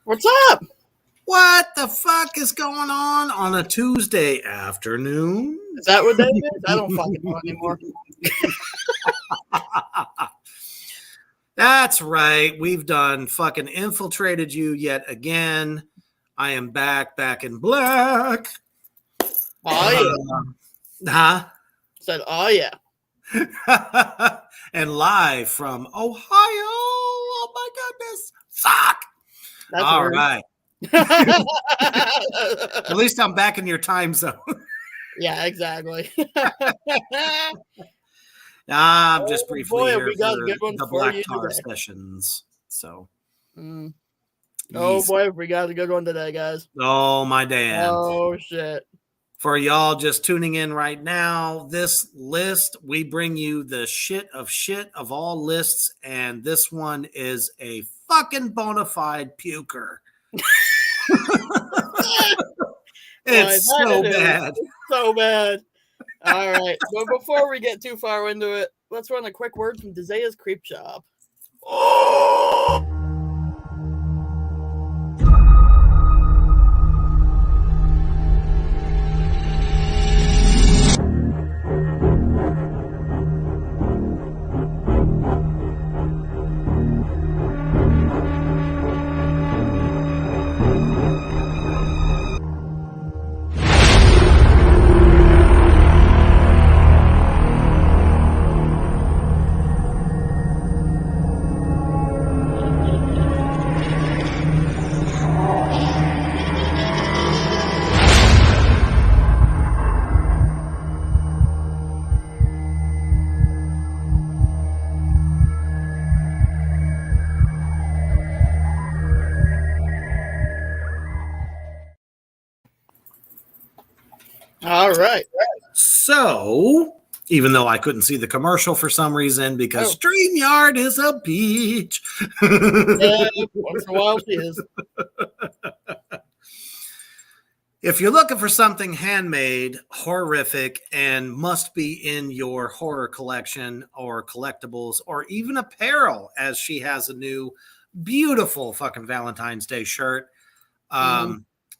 What's up? What the fuck is going on a Tuesday afternoon? Is that what that is? I don't fucking know anymore. That's right. We've done fucking infiltrated you yet again. I am back in black. Oh, yeah. Huh? Said, oh, yeah. And live from Ohio. Oh my goodness. Fuck. That's All weird. right. At least I'm back in your time zone. Yeah, exactly. I'm just Oh, briefly boy, here we got for a good one the for Black you Tar today. sessions. So, Oh, yes. boy, we got a good one today, guys. Oh my damn. Oh, shit. For y'all just tuning in right now, this list, we bring you the shit of all lists, and this one is a fucking bona fide puker. It's so bad. It's so bad. All right. But before we get too far into it, let's run a quick word from Dezea's Creep Shop. Oh! All right. So, even though I couldn't see the commercial for some reason because StreamYard is a beach. Yeah, once in a while she is. If you're looking for something handmade, horrific, and must be in your horror collection or collectibles or even apparel, as she has a new beautiful fucking Valentine's Day shirt,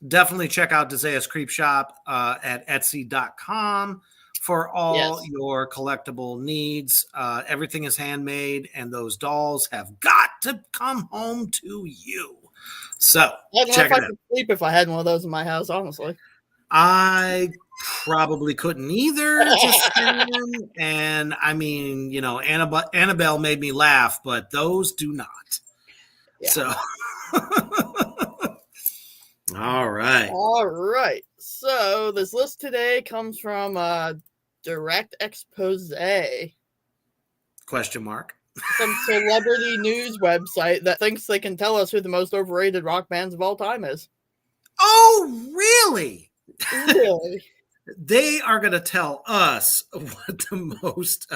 definitely check out Dezea's Creep Shop at Etsy.com for all your collectible needs. Everything is handmade, and those dolls have got to come home to you. So, I don't know check if it I out. could sleep if I had one of those in my house, honestly. I probably couldn't either, just saying. And I mean, you know, Annabelle made me laugh, but those do not. Yeah. So, all right. All right. So this list today comes from Direct Expose, Question mark. some celebrity news website that thinks they can tell us who the most overrated rock bands of all time is. Oh, really? Really? They are going to tell us what the most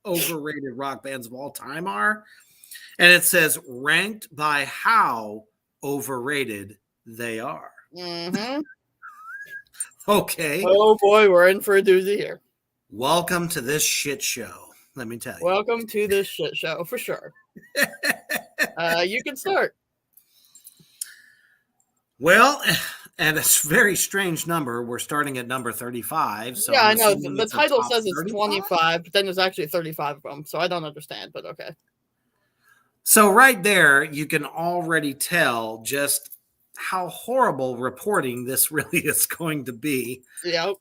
overrated rock bands of all time are. And it says ranked by how overrated they are. Mm-hmm. Okay. Oh boy, we're in for a doozy here. Welcome to this shit show. Let me tell you. Welcome to this shit show for sure. You can start. Well, at a very strange number, we're starting at number 35. So yeah, I'm I know. assuming The it's a title top says it's 35? 25, but then there's actually 35 of them, so I don't understand, but okay. So right there, you can already tell just how horrible reporting this really is going to be. Yep.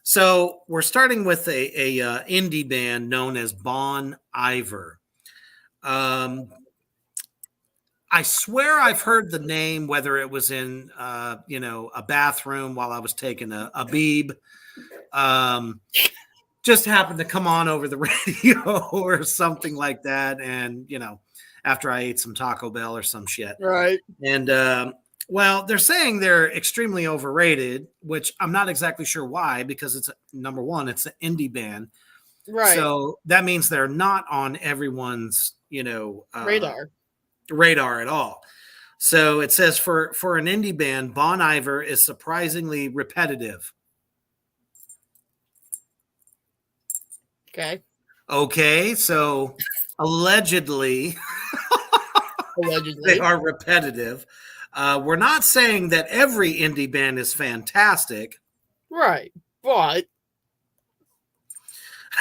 So we're starting with a indie band known as Bon Iver. I swear I've heard the name, whether it was in a bathroom while I was taking a beeb. Just happened to come on over the radio or something like that, and after I ate some Taco Bell or some shit, right? And well, they're saying they're extremely overrated, which I'm not exactly sure why, because it's number one, it's an indie band, right? So that means they're not on everyone's radar at all. So it says for an indie band, Bon Iver is surprisingly repetitive. Okay, so allegedly Allegedly. They are repetitive. We're not saying that every indie band is fantastic. Right. But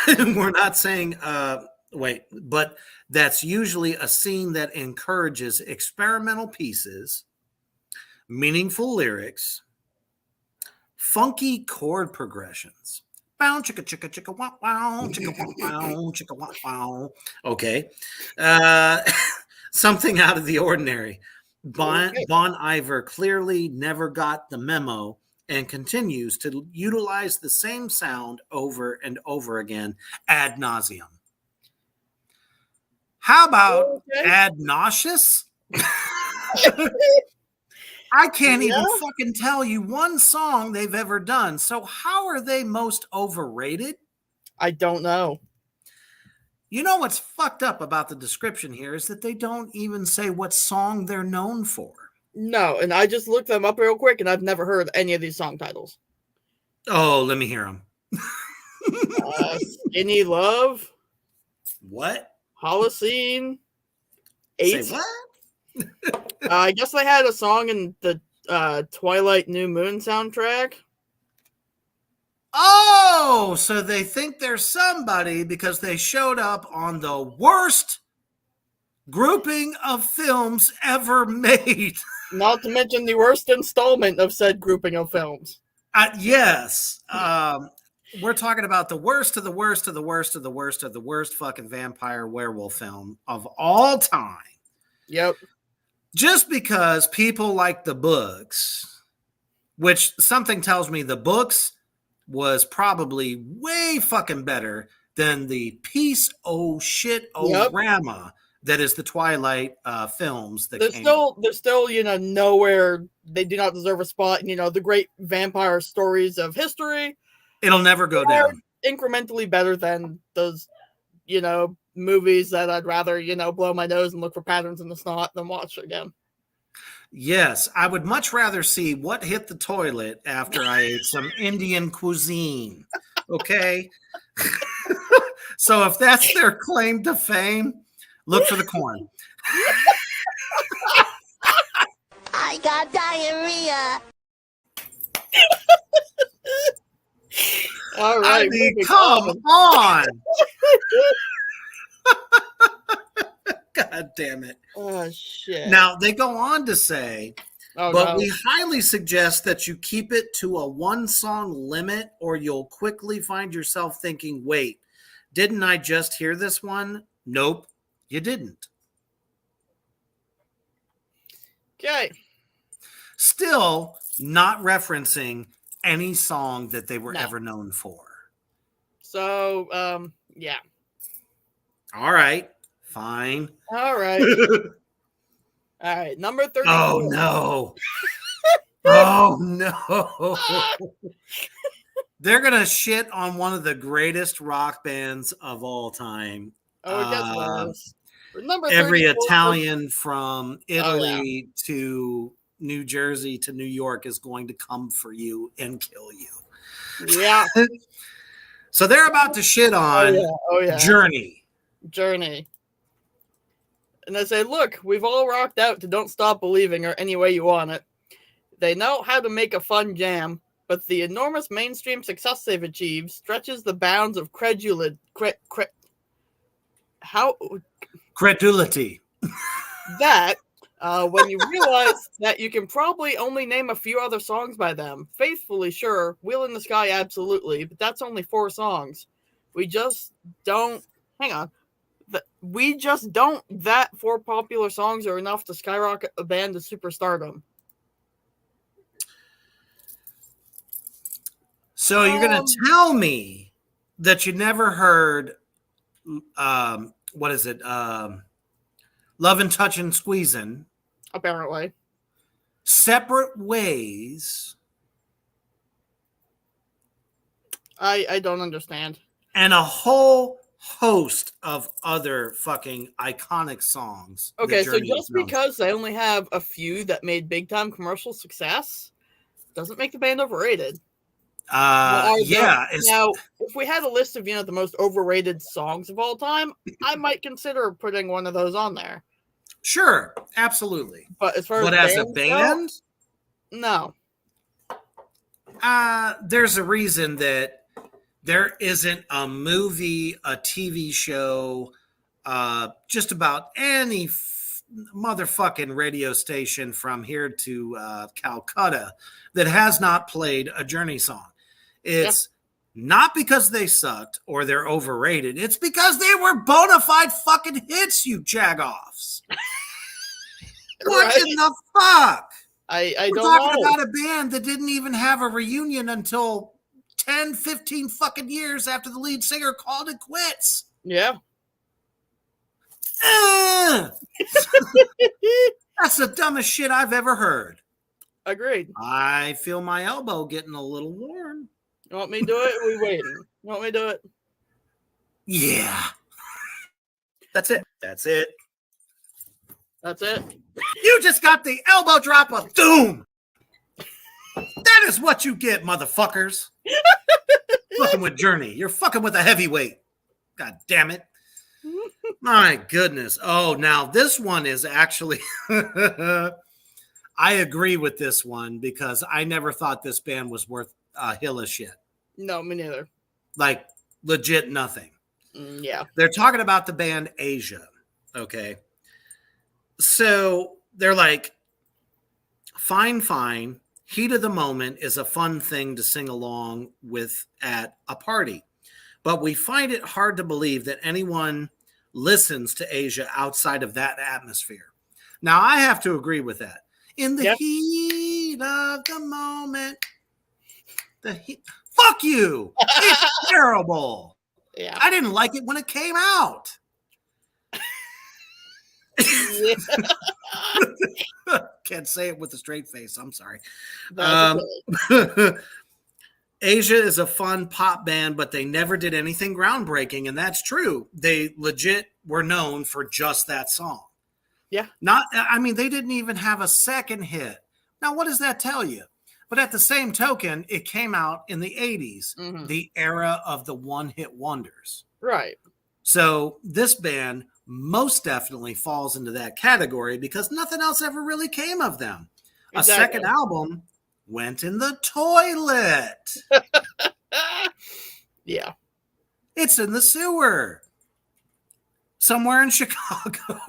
We're not saying, but that's usually a scene that encourages experimental pieces, meaningful lyrics, funky chord progressions. Bow, chicka, chicka, chicka, wow, wow, chicka, wow, wow, chicka, wow, wow. Okay. Something out of the ordinary. Bon Iver clearly never got the memo and continues to utilize the same sound over and over again ad nauseum. How about ad nauseous? I can't even fucking tell you one song they've ever done. So how are they most overrated? I don't know. You know what's fucked up about the description here is that they don't even say what song they're known for. No, and I just looked them up real quick, and I've never heard any of these song titles. Oh, let me hear them. Skinny Love. What? Holocene. 8. Say what? I guess they had a song in the Twilight New Moon soundtrack. Oh, so they think they're somebody because they showed up on the worst grouping of films ever made. Not to mention the worst installment of said grouping of films. Yes. We're talking about the worst of the worst of the worst of the worst of the worst fucking vampire werewolf film of all time. Yep. Just because people like the books, which something tells me the books was probably way fucking better than the piece of shit rama that is the Twilight films. That they're still, nowhere. They do not deserve a spot. The great vampire stories of history. It'll never go down. Incrementally better than those, movies that I'd rather, blow my nose and look for patterns in the snot than watch again. Yes, I would much rather see what hit the toilet after I ate some Indian cuisine. Okay. So if that's their claim to fame, look for the corn. I got diarrhea. All right. I mean, come on. God damn it. Oh, shit. Now, they go on to say, we highly suggest that you keep it to a one-song limit or you'll quickly find yourself thinking, wait, didn't I just hear this one? Nope, you didn't. Okay. Still not referencing any song that they were ever known for. So, yeah. All right. Fine. All right. All right. Number 34. Oh, no. Oh, no. They're going to shit on one of the greatest rock bands of all time. Oh, guess what? Number every Italian from Italy to New Jersey to New York is going to come for you and kill you. Yeah. So they're about to shit on Journey. And they say, look, we've all rocked out to Don't Stop Believing or Any Way You Want It. They know how to make a fun jam, but the enormous mainstream success they've achieved stretches the bounds of credulity. That, when you realize that you can probably only name a few other songs by them. Faithfully, sure. Wheel in the Sky, absolutely. But that's only 4 songs. We just don't... Hang on. We just don't... That 4 popular songs are enough to skyrocket a band to superstardom. So you're going to tell me that you never heard... what is it? Lovin', Touchin', Squeezin'. Apparently. Separate Ways. I don't understand. And a whole host of other fucking iconic songs. Okay, so just because they only have a few that made big time commercial success doesn't make the band overrated. Now, if we had a list of the most overrated songs of all time, I might consider putting one of those on there. Sure, absolutely. But as far But as as a bands band, go, no. there's a reason that there isn't a movie, a TV show, just about any motherfucking radio station from here to Calcutta that has not played a Journey song. It's not because they sucked or they're overrated. It's because they were bona fide fucking hits, you jagoffs. What Right? in the fuck? I We're don't talking know. about a band that didn't even have a reunion until 10, 15 fucking years after the lead singer called it quits. Yeah. That's the dumbest shit I've ever heard. Agreed. I feel my elbow getting a little warm. You want me to do it? We waiting. You want me to do it? Yeah. That's it. That's it. That's it. You just got the elbow drop of doom. That is what you get, motherfuckers. Fucking with Journey. You're fucking with a heavyweight. God damn it. My goodness. Oh, now this one is actually... I agree with this one because I never thought this band was worth a hill of shit. No, me neither. Like, legit nothing. Yeah. They're talking about the band Asia. Okay. So they're like, fine. Heat of the moment is a fun thing to sing along with at a party. But we find it hard to believe that anyone listens to Asia outside of that atmosphere. Now, I have to agree with that. In the heat of the moment, fuck you. It's terrible. Yeah. I didn't like it when it came out. Can't say it with a straight face. I'm sorry. Asia is a fun pop band, but they never did anything groundbreaking, and that's true. They legit were known for just that song. Yeah. They didn't even have a second hit. Now, what does that tell you? But at the same token, it came out in the 80s, the era of the one-hit wonders. Right. So this band most definitely falls into that category because nothing else ever really came of them. Exactly. A second album went in the toilet. Yeah. It's in the sewer. Somewhere in Chicago.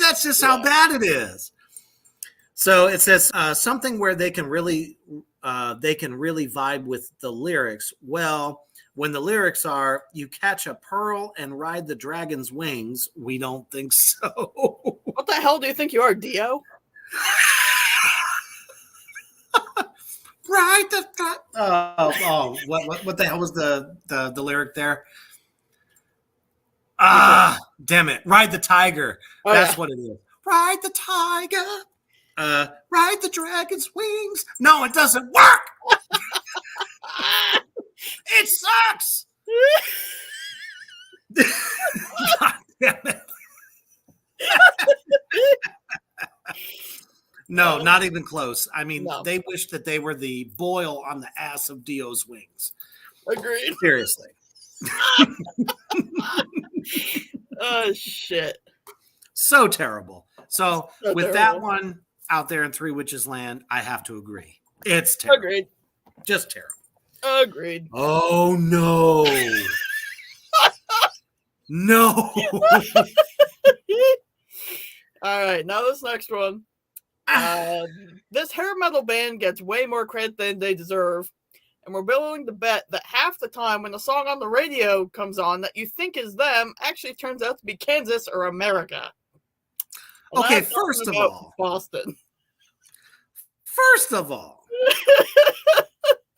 That's just how bad it is. So it says something where they can really vibe with the lyrics. Well, when the lyrics are, you catch a pearl and ride the dragon's wings, we don't think so. What the hell do you think you are, Dio? Ride the what the hell was the lyric there? Damn it. Ride the tiger. Oh, that's what it is. Ride the tiger. Ride the dragon's wings. No, it doesn't work. It sucks. God damn it. No, not even close. They wish that they were the boil on the ass of Dio's wings. Agreed. Seriously. Oh, shit. So terrible. So with that one out there in Three Witches Land, I have to agree. It's terrible. Agreed. Just terrible. Agreed. Oh, no. No. All right. Now this next one. This hair metal band gets way more credit than they deserve. And we're willing to bet that half the time when a song on the radio comes on that you think is them actually turns out to be Kansas or America. And okay, first of all. Boston. First of all.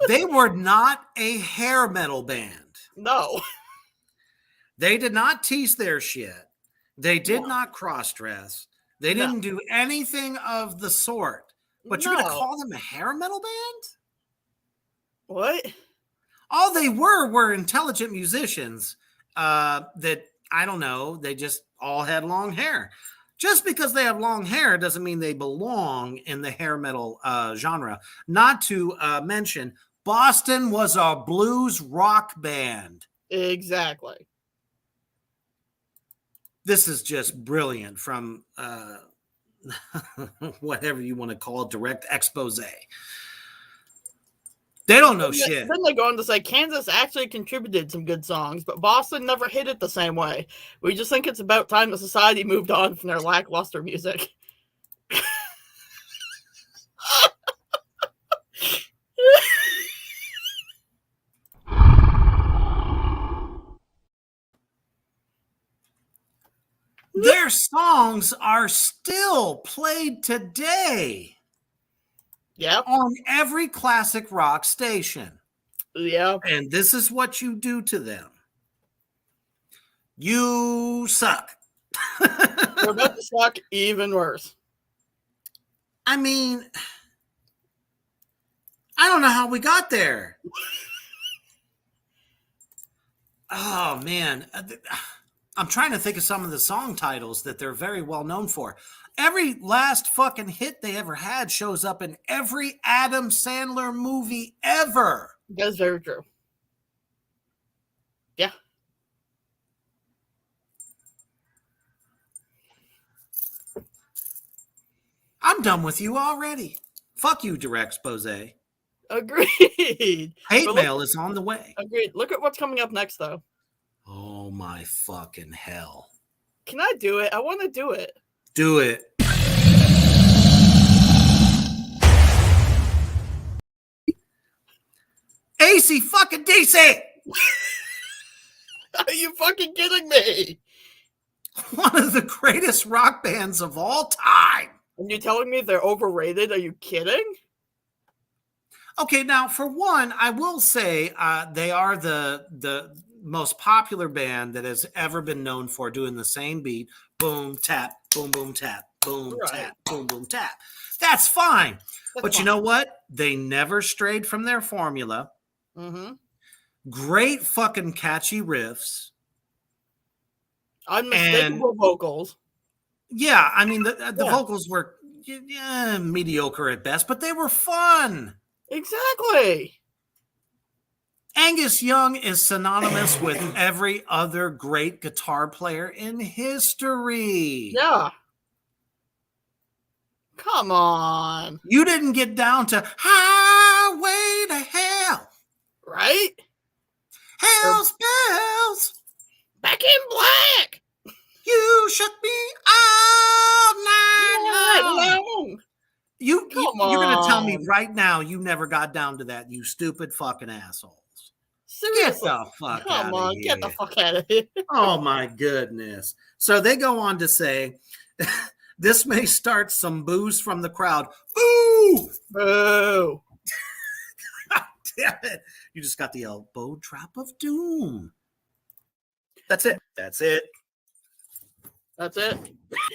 They were not a hair metal band. No. They did not tease their shit. They did not cross-dress. They didn't do anything of the sort. But you're going to call them a hair metal band? What? All they were intelligent musicians that, I don't know, they just all had long hair. Just because they have long hair doesn't mean they belong in the hair metal genre. Not to mention, Boston was a blues rock band. Exactly. This is just brilliant from whatever you want to call it, direct expose. They don't know shit. Then they go on to say Kansas actually contributed some good songs, but Boston never hit it the same way. We just think it's about time the society moved on from their lackluster music. Their songs are still played today. Yeah. On every classic rock station. Yeah. And this is what you do to them. You suck. We're about to suck even worse. I mean, I don't know how we got there. Oh, man. I'm trying to think of some of the song titles that they're very well known for. Every last fucking hit they ever had shows up in every Adam Sandler movie ever. That's very true. Yeah. I'm done with you already. Fuck you, direct expose. Agreed. Hate mail is on the way. Agreed. Look at what's coming up next, though. Oh, my fucking hell. Can I do it? I want to do it. Do it. AC fucking DC. Are you fucking kidding me? One of the greatest rock bands of all time. And you're telling me they're overrated? Are you kidding? Okay, now for one, I will say they are the most popular band that has ever been known for doing the same beat. Boom, tap, boom, boom, tap, boom, tap, boom, boom, tap. That's fine. But you know what? They never strayed from their formula. Mm-hmm. Great fucking catchy riffs. Unmistakable vocals. Yeah, I mean, the vocals were mediocre at best, but they were fun. Exactly. Angus Young is synonymous with every other great guitar player in history. Yeah. Come on. You didn't get down to Highway to Hell. Right? Hell's bells. Back in black. You shook me all night long. You're going to tell me right now you never got down to that, you stupid fucking assholes. Seriously. Get the fuck out of here. Get the fuck out of here. Oh, my goodness. So they go on to say, this may start some boos from the crowd. Boo! Boo. God damn it. You just got the elbow drop of doom. That's it. That's it. That's it.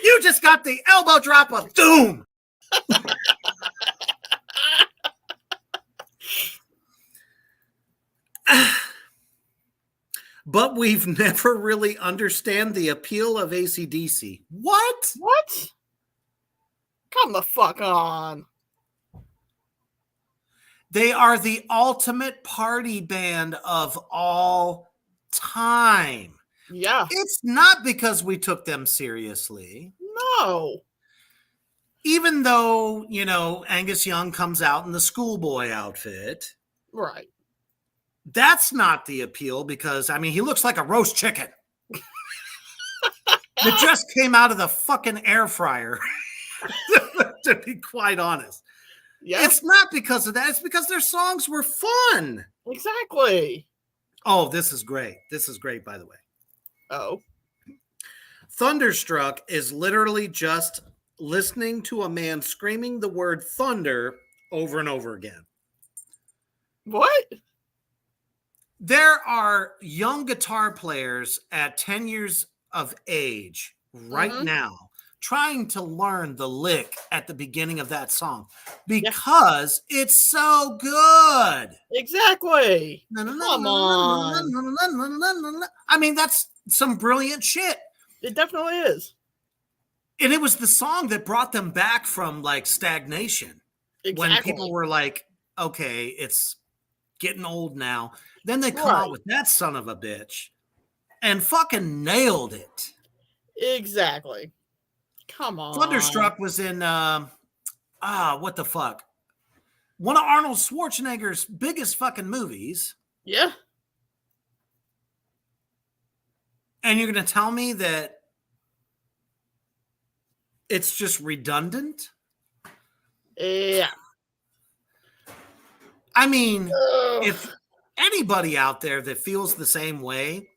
You just got the elbow drop of doom. But we've never really understand the appeal of AC/DC. What? What? Come the fuck on. They are the ultimate party band of all time. Yeah. It's not because we took them seriously. No. Even though, Angus Young comes out in the schoolboy outfit. Right. That's not the appeal because, he looks like a roast chicken. It just came out of the fucking air fryer, to be quite honest. Yeah. It's not because of that. It's because their songs were fun. Exactly. Oh, this is great. This is great, by the way. Oh. Thunderstruck is literally just listening to a man screaming the word thunder over and over again. What? There are young guitar players at 10 years of age right now trying to learn the lick at the beginning of that song because it's so good. Exactly. Come on. That's some brilliant shit. It definitely is. And it was the song that brought them back from stagnation. Exactly. When people were like, okay, it's getting old now. Then they come out with that son of a bitch and fucking nailed it. Exactly. Come on. Thunderstruck was in what the fuck? One of Arnold Schwarzenegger's biggest fucking movies. Yeah. And you're going to tell me that it's just redundant? Yeah. I mean, if anybody out there that feels the same way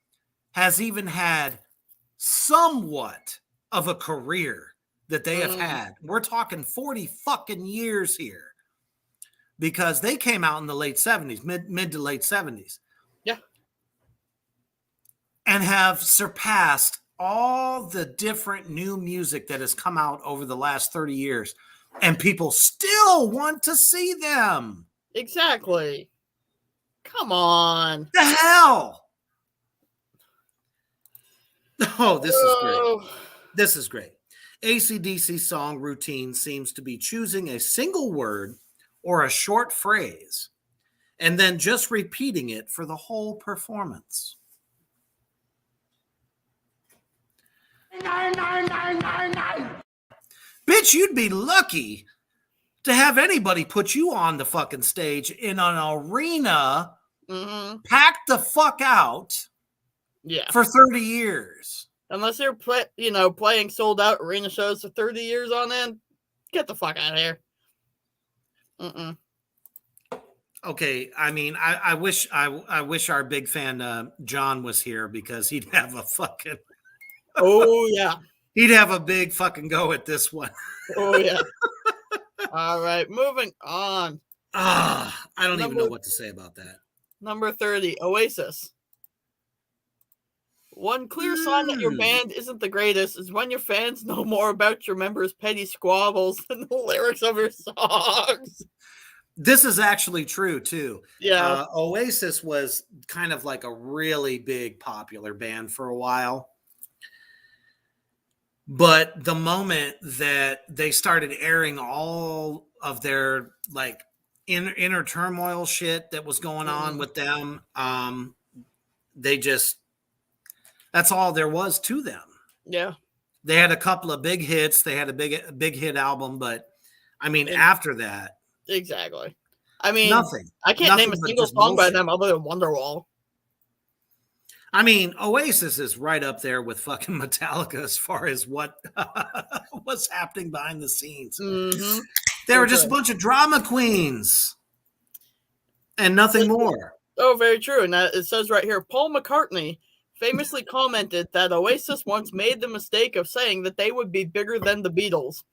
has even had somewhat of a career that they have had, we're talking 40 fucking years here, because they came out in the late 70s, mid to late 70s. Yeah. And have surpassed all the different new music that has come out over the last 30 years. And people still want to see them. Exactly. Come on. The hell? Oh, this is great. This is great. AC/DC song routine seems to be choosing a single word or a short phrase and then just repeating it for the whole performance. Bitch, you'd be lucky to have anybody put you on the fucking stage in an arena, packed the fuck out, for 30 years. Unless they're playing sold out arena shows for 30 years on end, get the fuck out of here. Okay, I mean, I wish our big fan John was here, because he'd have a fucking he'd have a big fucking go at this one. Oh yeah. All right, moving on. I don't even know what to say about that. Number 30, Oasis. One clear sign that your band isn't the greatest is when your fans know more about your members' petty squabbles than the lyrics of your songs. This is actually true, too. Yeah. Oasis was kind of like a really big popular band for a while. But the moment that they started airing all of their like inner turmoil shit that was going on with them, that's all there was to them. Yeah. They had a couple of big hits. They had a big hit album, but I mean, after that. Exactly. I mean, nothing. I can't name a single song by them other than Wonderwall. I mean, Oasis is right up there with fucking Metallica as far as what's happening behind the scenes. They were just a bunch of drama queens and nothing more. Oh, very true. And it says right here, Paul McCartney famously commented that Oasis once made the mistake of saying that they would be bigger than the Beatles.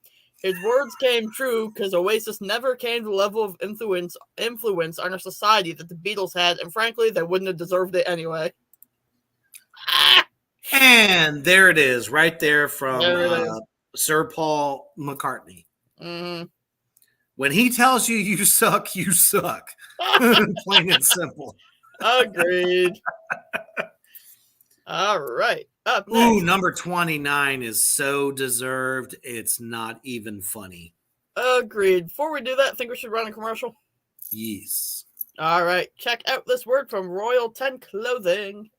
His words came true because Oasis never came to the level of influence on our society that the Beatles had, and frankly, they wouldn't have deserved it anyway. And there it is, right there from Sir Paul McCartney. When he tells you you suck, you suck. Plain and simple. Agreed. All right. Up next. Ooh, number 29 is so deserved. It's not even funny. Agreed. Before we do that, I think we should run a commercial. Yes. All right. Check out this word from Royal 10 Clothing.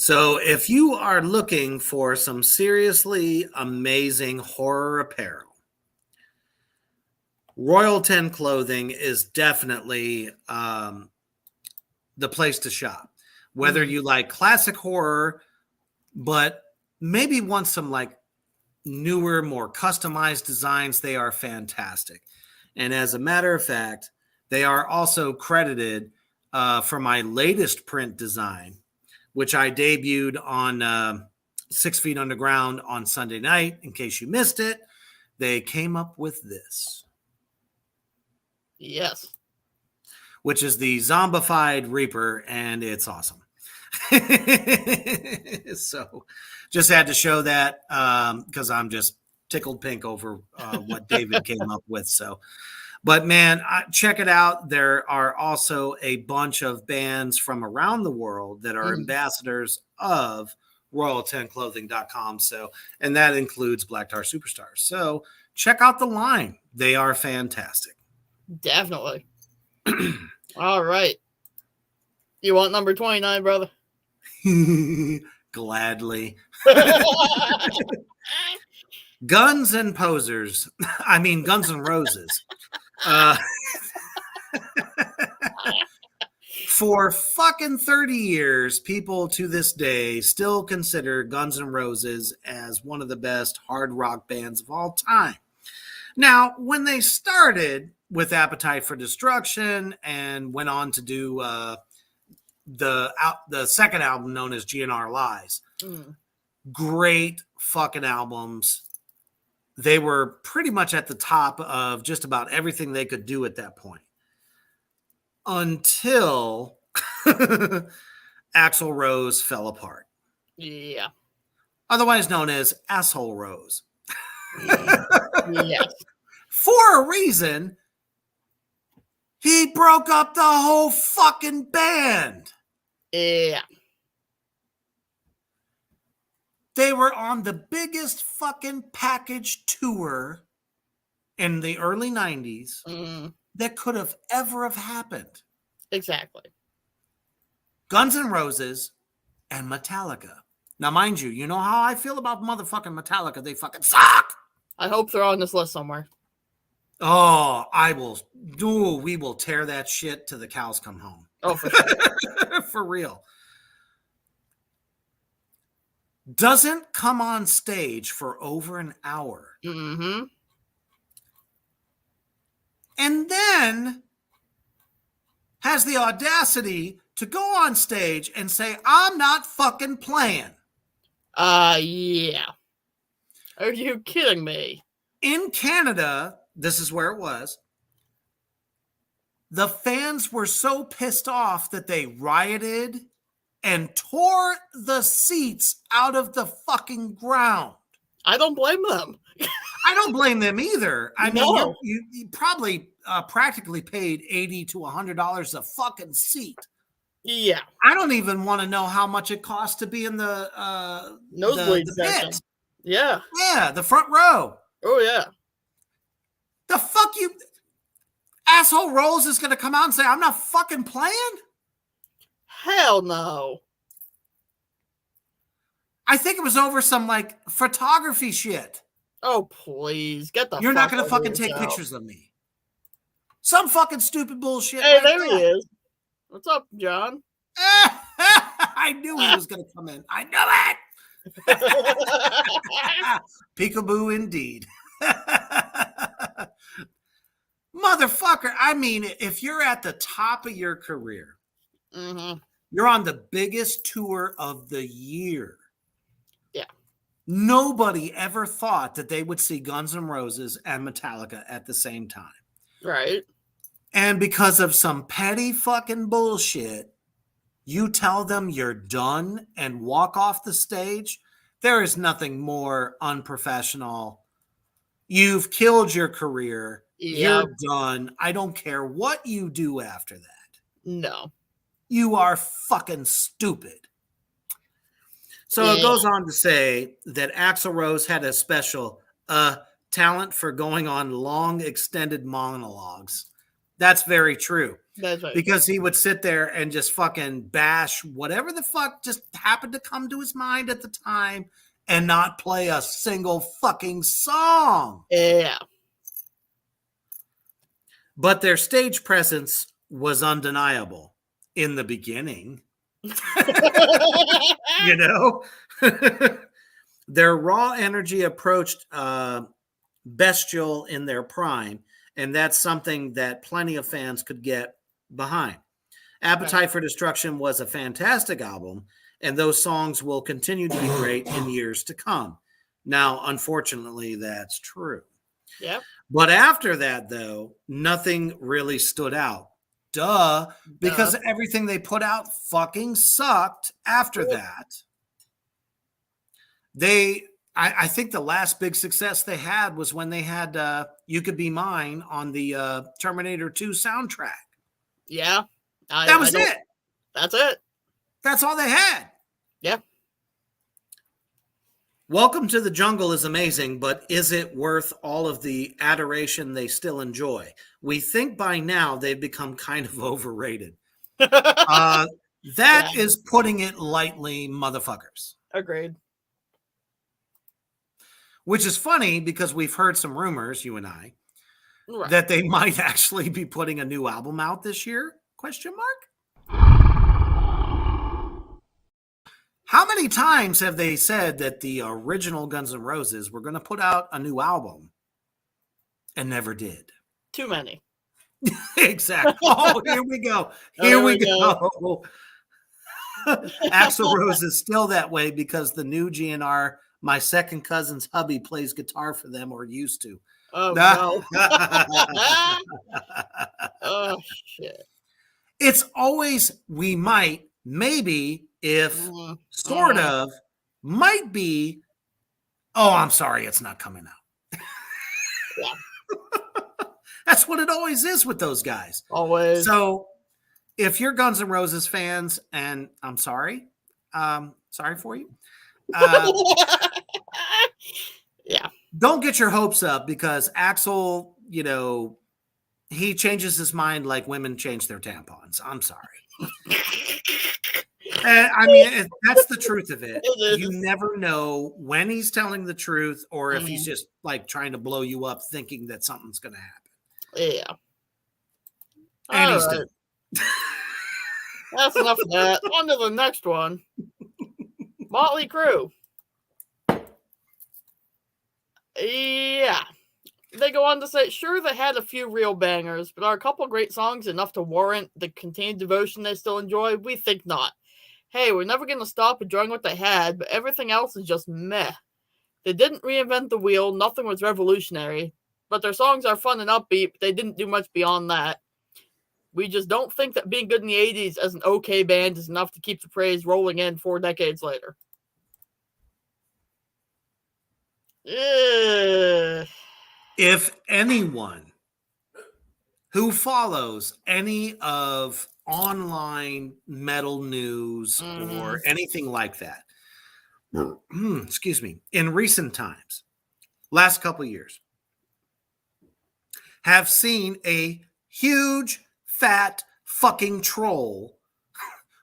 So if you are looking for some seriously amazing horror apparel, Royal 10 Clothing is definitely the place to shop. Whether you like classic horror, but maybe want some like newer, more customized designs, they are fantastic. And as a matter of fact, they are also credited for my latest print design, which I debuted on 6 Feet Underground on Sunday night. In case you missed it, they came up with this. Yes. Which is the zombified Reaper, and it's awesome. So just had to show that because I'm just tickled pink over what David came up with. So, but man, check it out. There are also a bunch of bands from around the world that are ambassadors of royal10clothing.com. So, and that includes Black Tar Superstars. So check out the line. They are fantastic. Definitely. All right. You want number 29, brother? Gladly. Guns and Posers. I mean, Guns and Roses. For fucking 30 years, people to this day still consider Guns N' Roses as one of the best hard rock bands of all time. Now, when they started with Appetite for Destruction and went on to do the second album known as GNR Lies, great fucking albums. They were pretty much at the top of just about everything they could do at that point. Until Axl Rose fell apart. Yeah. Otherwise known as Asshole Rose. Yes. For a reason, he broke up the whole fucking band. Yeah. They were on the biggest fucking package tour in the early 90s that could have ever have happened. Exactly. Guns N' Roses and Metallica. Now, mind you, you know how I feel about motherfucking Metallica. They fucking suck. I hope they're on this list somewhere. Oh, we will tear that shit till the cows come home. Oh, for sure. For real. Doesn't come on stage for over an hour. And then has the audacity to go on stage and say, I'm not fucking playing. Yeah. Are you kidding me? In Canada, this is where it was. The fans were so pissed off that they rioted and tore the seats out of the fucking ground. I don't blame them. I don't blame them either. I No. mean, you probably practically paid $80 to $100 a fucking seat. Yeah. I don't even want to know how much it costs to be in the Nosebleed the section. pit. Yeah. Yeah, the front row. Oh, yeah. The fuck you... Asshole Rose is going to come out and say, I'm not fucking playing? Hell no. I think it was over some, like, photography shit. Oh, please. Get the You're not going to out of fucking take yourself. pictures of me. Some fucking stupid bullshit. Hey, like there that. he is. What's up, John? I knew he was going to come in. I knew it. Peekaboo indeed. Motherfucker. I mean, if you're at the top of your career, you're on the biggest tour of the year. Yeah. Nobody ever thought that they would see Guns N' Roses and Metallica at the same time. Right. And because of some petty fucking bullshit, you tell them you're done and walk off the stage. There is nothing more unprofessional. You've killed your career. Yeah. You're done. I don't care what you do after that. No. You are fucking stupid. So it goes on to say that Axl Rose had a special talent for going on long, extended monologues. That's very true. That's right. Because he would sit there and just fucking bash whatever the fuck just happened to come to his mind at the time and not play a single fucking song. Yeah. but their stage presence was undeniable in the beginning. You know, their raw energy approached bestial in their prime, and that's something that plenty of fans could get behind. Appetite for Destruction was a fantastic album, and those songs will continue to be great in years to come. Now, unfortunately, that's true. Yep. But after that, though, nothing really stood out. Duh, because everything they put out fucking sucked after that. I think the last big success they had was when they had You Could Be Mine on the Terminator 2 soundtrack. Yeah. That was it. That's it. That's all they had. Yeah. Welcome to the Jungle is amazing, but is it worth all of the adoration they still enjoy? We think by now they've become kind of overrated. That is putting it lightly, motherfuckers. Agreed. Which is funny because we've heard some rumors, you and I, Right. that they might actually be putting a new album out this year? Question mark? How many times have they said that the original Guns N' Roses were going to put out a new album and never did? Too many. Exactly. Oh, here we go. Here we go. Axl Rose is still that way because the new GNR, my second cousin's hubby, plays guitar for them or used to. Oh, no. Oh, shit. It's always we might, maybe, if, sort of, might be, oh, I'm sorry, it's not coming out. Yeah. That's what it always is with those guys. Always. So if you're Guns N' Roses fans, and I'm sorry for you. Yeah. Don't get your hopes up because Axl, you know, he changes his mind like women change their tampons. I'm sorry. I mean, that's the truth of it. You never know when he's telling the truth or if he's just like trying to blow you up thinking that something's going to happen. Yeah. And All he's right. That's enough of that. On to the next one. Motley Crue. Yeah. They go on to say, sure, they had a few real bangers, but are a couple great songs enough to warrant the continued devotion they still enjoy? We think not. Hey, we're never going to stop enjoying what they had, but everything else is just meh. They didn't reinvent the wheel, nothing was revolutionary, but their songs are fun and upbeat, but they didn't do much beyond that. We just don't think that being good in the 80s as an okay band is enough to keep the praise rolling in 4 decades later. If anyone who follows any of online metal news or anything like that, excuse me, in recent times, last couple of years, have seen a huge, fat, fucking troll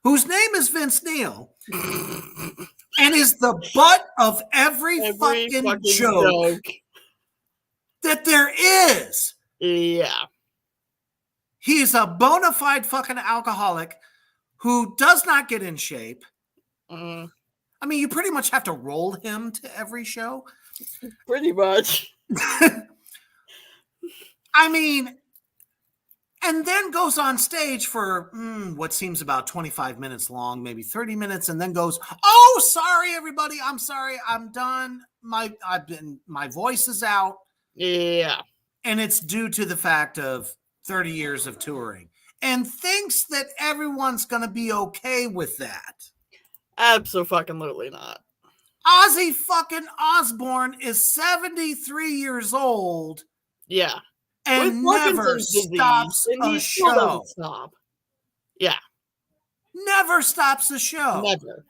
whose name is Vince Neil and is the butt of every fucking joke that there is. Yeah. He's a bona fide fucking alcoholic who does not get in shape. I mean, you pretty much have to roll him to every show. Pretty much. I mean, and then goes on stage for what seems about 25 minutes long, maybe 30 minutes, and then goes, "Oh, sorry, everybody. I'm sorry. I'm done. My voice is out." Yeah. And it's due to the fact of 30 years of touring and thinks that everyone's going to be okay with that. Absolutely not. Ozzy fucking Osbourne is 73 years old. Yeah. And never stops a show. Stop. Yeah. Never stops a show. Never.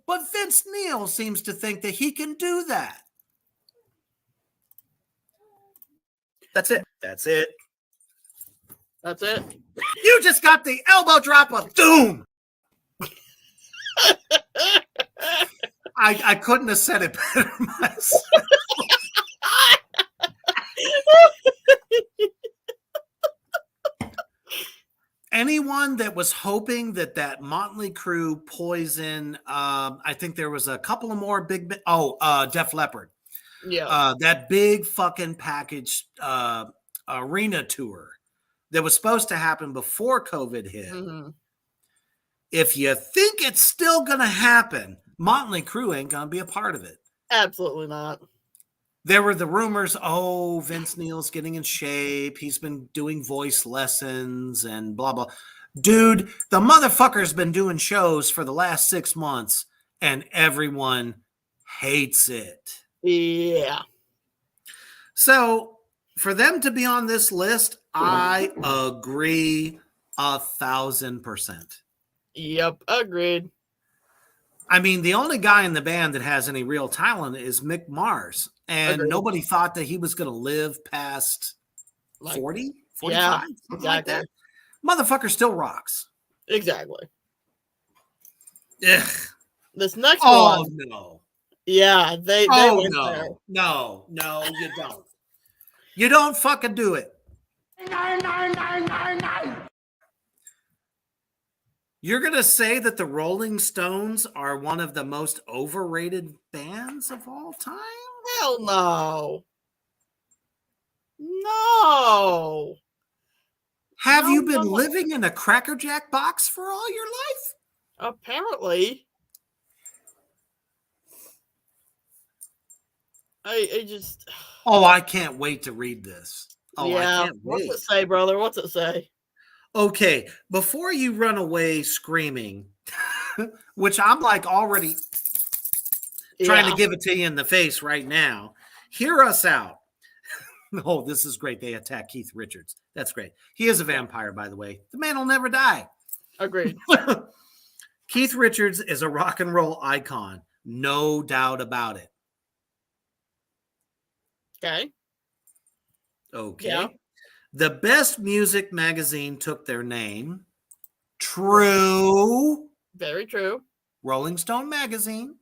But Vince Neil seems to think that he can do that. That's it. That's it. That's it. You just got the elbow drop of doom. I couldn't have said it better myself. everyone that was hoping that Motley Crue, Poison, I think there was a couple of more Def Leppard. Yeah. That big fucking package arena tour that was supposed to happen before COVID hit. Mm-hmm. If you think it's still going to happen, Motley Crue ain't going to be a part of it. Absolutely not. There were the rumors, Vince Neil's getting in shape. He's been doing voice lessons and blah, blah. Dude, the motherfucker's been doing shows for the last 6 months and everyone hates it. Yeah. So for them to be on this list, I agree 1,000%. Yep. Agreed. I mean, the only guy in the band that has any real talent is Mick Mars. And Agreed. nobody thought that he was going to live past 40, 45, yeah, something exactly. like that. Motherfucker still rocks. Exactly. Ugh. This next one. Oh, no. Yeah, they went there. No, you don't. You don't fucking do it. You're going to say that the Rolling Stones are one of the most overrated bands of all time? Hell no. No. Have you been living in a Cracker Jack box for all your life? Apparently. I just... Oh, I can't wait to read this. Oh, yeah. I can't wait. What's it say, brother? What's it say? Okay, before you run away screaming, which I'm like already trying to give it to you in the face right now, hear us out. Oh, this is great. They attack Keith Richards. That's great. He is a vampire, by the way. The man will never die. Agreed. Keith Richards is a rock and roll icon. No doubt about it. Okay. Okay. Yeah. The Best Music magazine took their name. True. Very true. Rolling Stone magazine.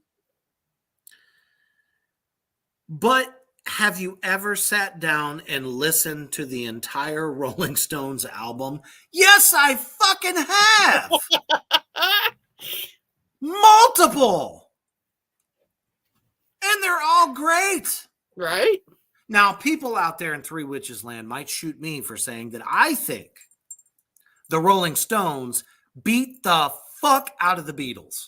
But have you ever sat down and listened to the entire Rolling Stones album? Yes, I fucking have. Multiple. And they're all great. Right? Now, people out there in Three Witches Land might shoot me for saying that I think the Rolling Stones beat the fuck out of the Beatles.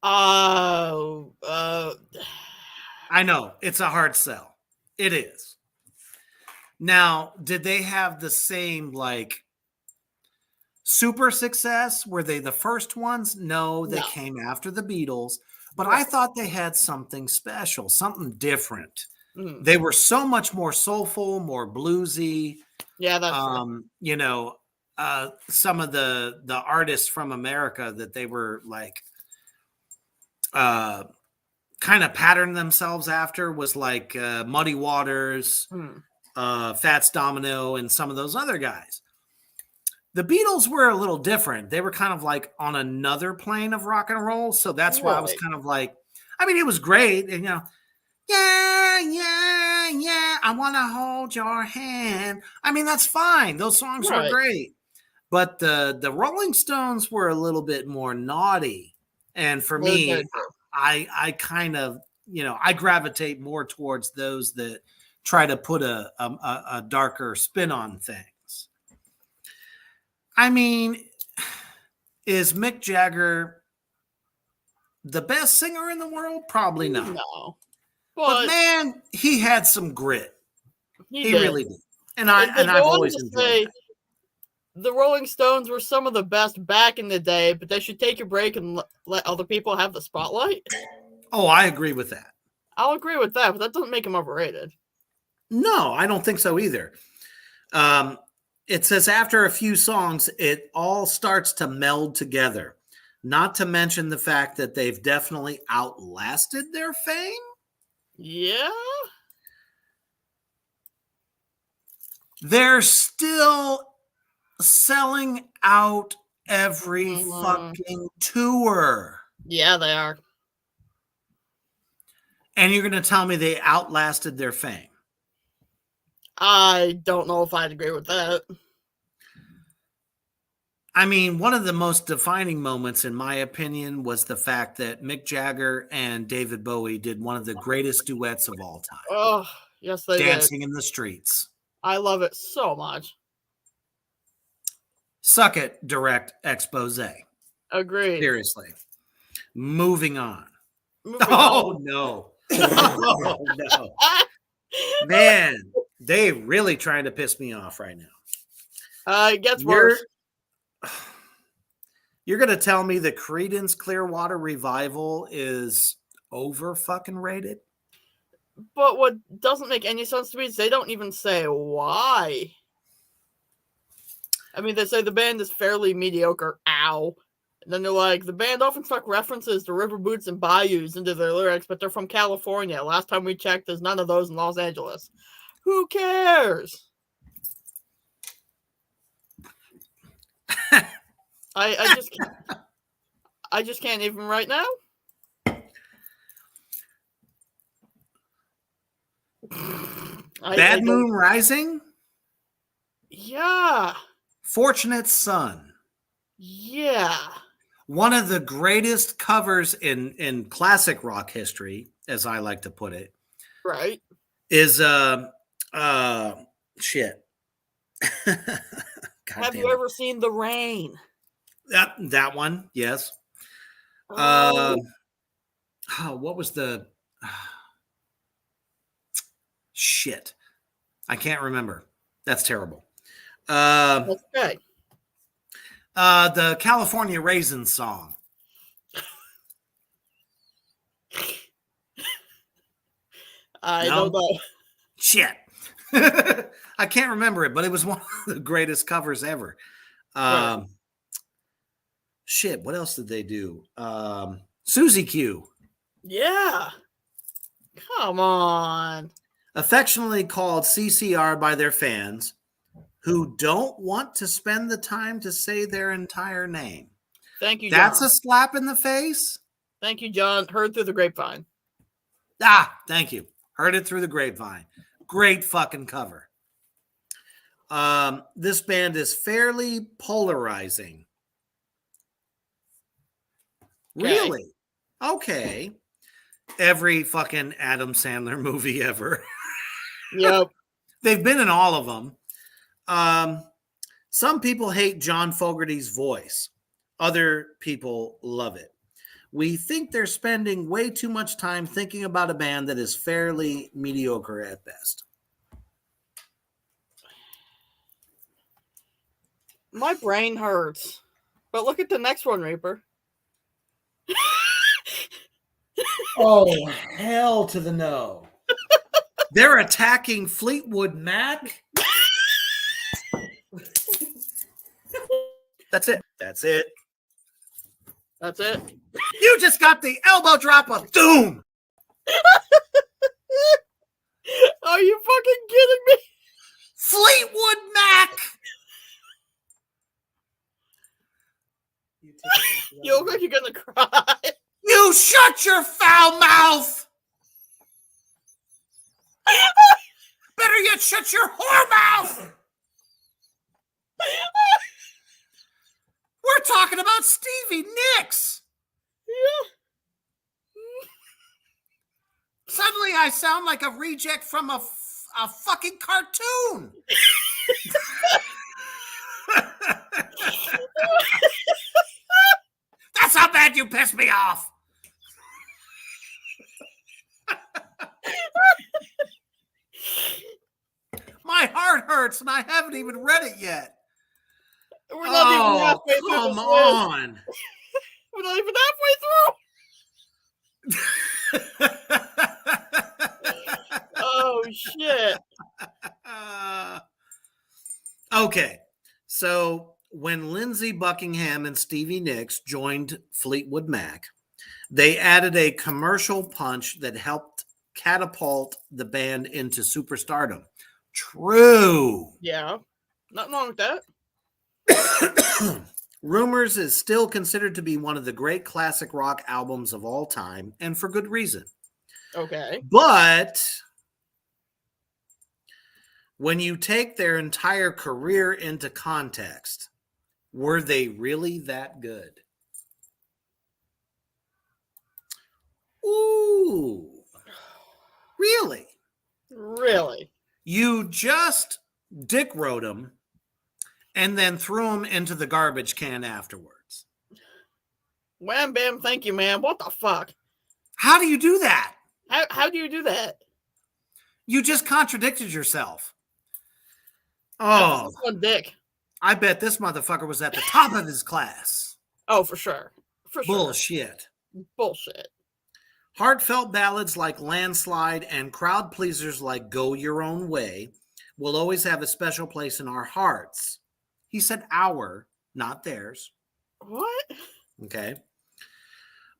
I know, it's a hard sell. It is. Now, did they have the same, like, super success? Were they the first ones? No, they came after the Beatles. But I thought they had something special, something different. Mm. They were so much more soulful, more bluesy. Yeah, that's you know, some of the artists from America that they were like kind of patterned themselves after was like Muddy Waters, Fats Domino, and some of those other guys. The Beatles were a little different. They were kind of like on another plane of rock and roll. So that's why I was kind of like, I mean, it was great. And, you know, yeah, I want to hold your hand. I mean, that's fine. Those songs were great. But the Rolling Stones were a little bit more naughty. And for me, I kind of, you know, I gravitate more towards those that try to put a darker spin on things. I mean, is Mick Jagger the best singer in the world? Probably not. No. But man, he had some grit. He really did. And I've always enjoyed that. The Rolling Stones were some of the best back in the day, but they should take a break and let other people have the spotlight. Oh, I agree with that. I'll agree with that, but that doesn't make them overrated. No, I don't think so either. It says after a few songs, it all starts to meld together. Not to mention the fact that they've definitely outlasted their fame. Yeah. They're still selling out every fucking tour. Yeah, they are. And you're going to tell me they outlasted their fame? I don't know if I'd agree with that. I mean, one of the most defining moments, in my opinion, was the fact that Mick Jagger and David Bowie did one of the greatest duets of all time, Oh, yes, they did. Dancing in the Streets. I love it so much. Suck it, direct expose. Agreed. Seriously. Moving on. Moving Oh, on. no. Oh, no. Man, they really trying to piss me off right now. It gets worse. You're going to tell me that Creedence Clearwater Revival is over fucking rated? But what doesn't make any sense to me is they don't even say why. I mean, they say the band is fairly mediocre. Ow. And then they're like, the band often stuck references to river boots and bayous into their lyrics, but they're from California. Last time we checked, there's none of those in Los Angeles. Who cares? I just can't even right now. Bad Moon Rising? Yeah. Fortunate Son. Yeah. One of the greatest covers in classic rock history, as I like to put it. Right. Is shit. Have you ever seen The Rain? That one, yes. Oh. What was the shit? I can't remember. That's terrible. That's okay. The California Raisins song. I don't know. Shit. I can't remember it, but it was one of the greatest covers ever. Right. Shit, what else did they do? Susie Q. Yeah. Come on. Affectionately called CCR by their fans who don't want to spend the time to say their entire name. Thank you, John. That's a slap in the face? Thank you, John. Heard through the grapevine. Thank you. Heard it through the grapevine. Great fucking cover. This band is fairly polarizing. Okay. Really? Okay. Every fucking Adam Sandler movie ever. Yep. They've been in all of them. Some people hate John Fogerty's voice. Other people love it. We think they're spending way too much time thinking about a band that is fairly mediocre at best. My brain hurts. But look at the next one, Reaper. Oh, hell to the no. They're attacking Fleetwood Mac? That's it. That's it. That's it. You just got the elbow drop of doom. Are you fucking kidding me? Fleetwood Mac. You look like you're gonna cry. You shut your foul mouth. Better yet, shut your whore mouth. We're talking about Stevie Nicks. Yeah. Suddenly I sound like a reject from a fucking cartoon. That's how bad you pissed me off. My heart hurts and I haven't even read it yet. We're not even halfway through. Come on. We're not even halfway through. Oh, shit. Okay. So when Lindsey Buckingham and Stevie Nicks joined Fleetwood Mac, they added a commercial punch that helped catapult the band into superstardom. True. Yeah. Nothing wrong with that. Rumors is still considered to be one of the great classic rock albums of all time, and for good reason. Okay. But when you take their entire career into context, Were they really that good? Ooh, really? Really? You just dick wrote them and then threw them into the garbage can afterwards. Wham bam, thank you, ma'am. What the fuck? How do you do that? How do you do that? You just contradicted yourself. That's Oh, just one dick. I bet this motherfucker was at the top of his class. Oh, for sure. For sure. Bullshit. Bullshit. Heartfelt ballads like Landslide and crowd pleasers like Go Your Own Way will always have a special place in our hearts. He said our, not theirs. What? Okay.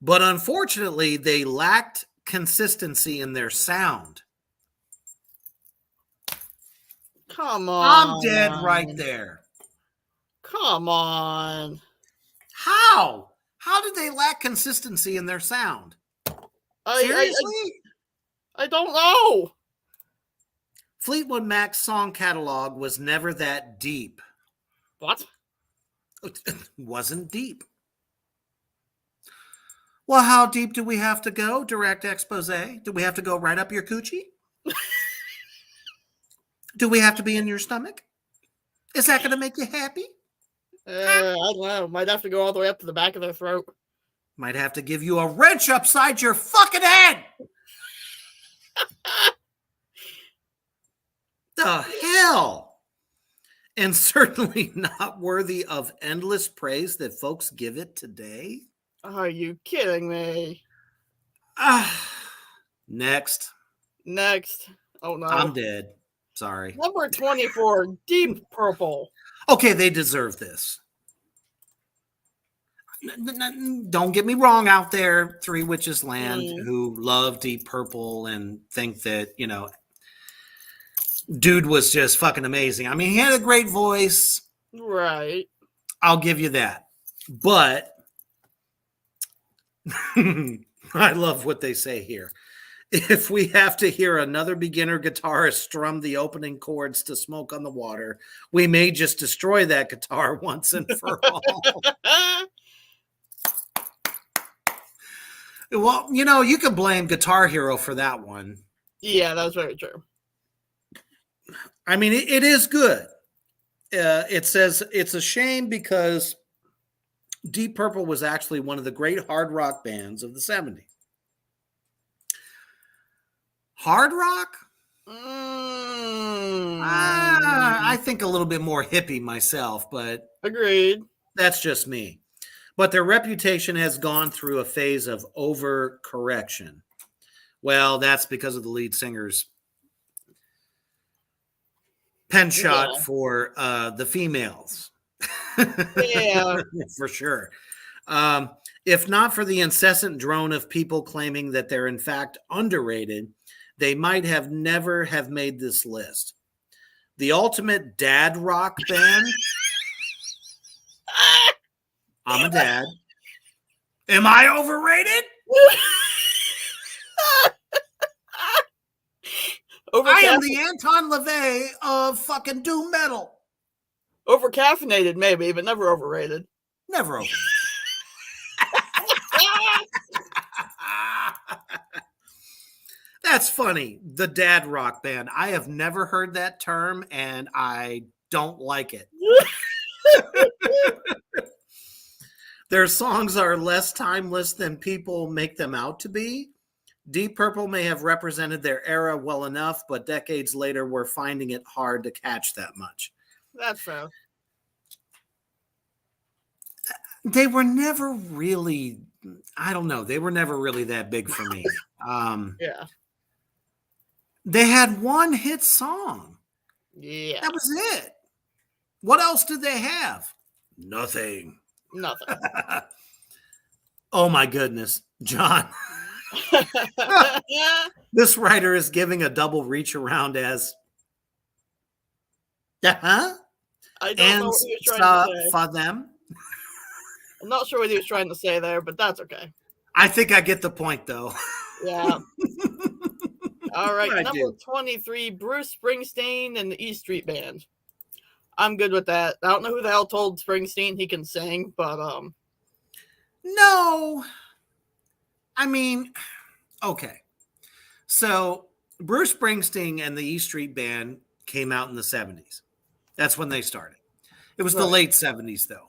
But unfortunately, they lacked consistency in their sound. Come on. I'm dead right there. Come on. How? How did they lack consistency in their sound? Seriously? I don't know. Fleetwood Mac's song catalog was never that deep. What? It wasn't deep. Well, how deep do we have to go? Direct expose? Do we have to go right up your coochie? Do we have to be in your stomach? Is that going to make you happy? I don't know. Might have to go all the way up to the back of their throat. Might have to give you a wrench upside your fucking head. The hell? And certainly not worthy of endless praise that folks give it today. Are you kidding me? Next. Oh no. I'm dead. Sorry. Number 24, Deep Purple. Okay, they deserve this. Don't get me wrong out there, Three Witches Land, who love Deep Purple and think that, you know, dude was just fucking amazing. I mean, he had a great voice. Right. I'll give you that. But I love what they say here. If we have to hear another beginner guitarist strum the opening chords to Smoke on the Water, we may just destroy that guitar once and for all. Well, you know, you can blame Guitar Hero for that one. Yeah, that's very true. I mean, it is good. It says it's a shame because Deep Purple was actually one of the great hard rock bands of the 70s. Hard rock? I think a little bit more hippie myself, but agreed. That's just me. But their reputation has gone through a phase of overcorrection. Well, that's because of the lead singer's pen shot for the females. Yeah. For sure. If not for the incessant drone of people claiming that they're in fact underrated, they might have never have made this list. The ultimate dad rock band. I'm a dad. Am I overrated? I am the Anton LaVey of fucking doom metal. Overcaffeinated, maybe, but never overrated. Never overrated. That's funny. The dad rock band. I have never heard that term, and I don't like it. Their songs are less timeless than people make them out to be. Deep Purple may have represented their era well enough, but decades later, we're finding it hard to catch that much. That's fair. They were never really, I don't know, they were never really that big for me. Yeah. They had one hit song. Yeah. That was it. What else did they have? Nothing. Oh my goodness, John. This writer is giving a double reach around as I don't know what he was trying to say. For them. I'm not sure what he was trying to say there, but that's okay. I think I get the point, though. Yeah. All right, number 23, Bruce Springsteen and the E Street Band. I'm good with that. I don't know who the hell told Springsteen he can sing, but No. I mean, okay. So Bruce Springsteen and the E Street Band came out in the 70s. That's when they started. It was the late 70s, though.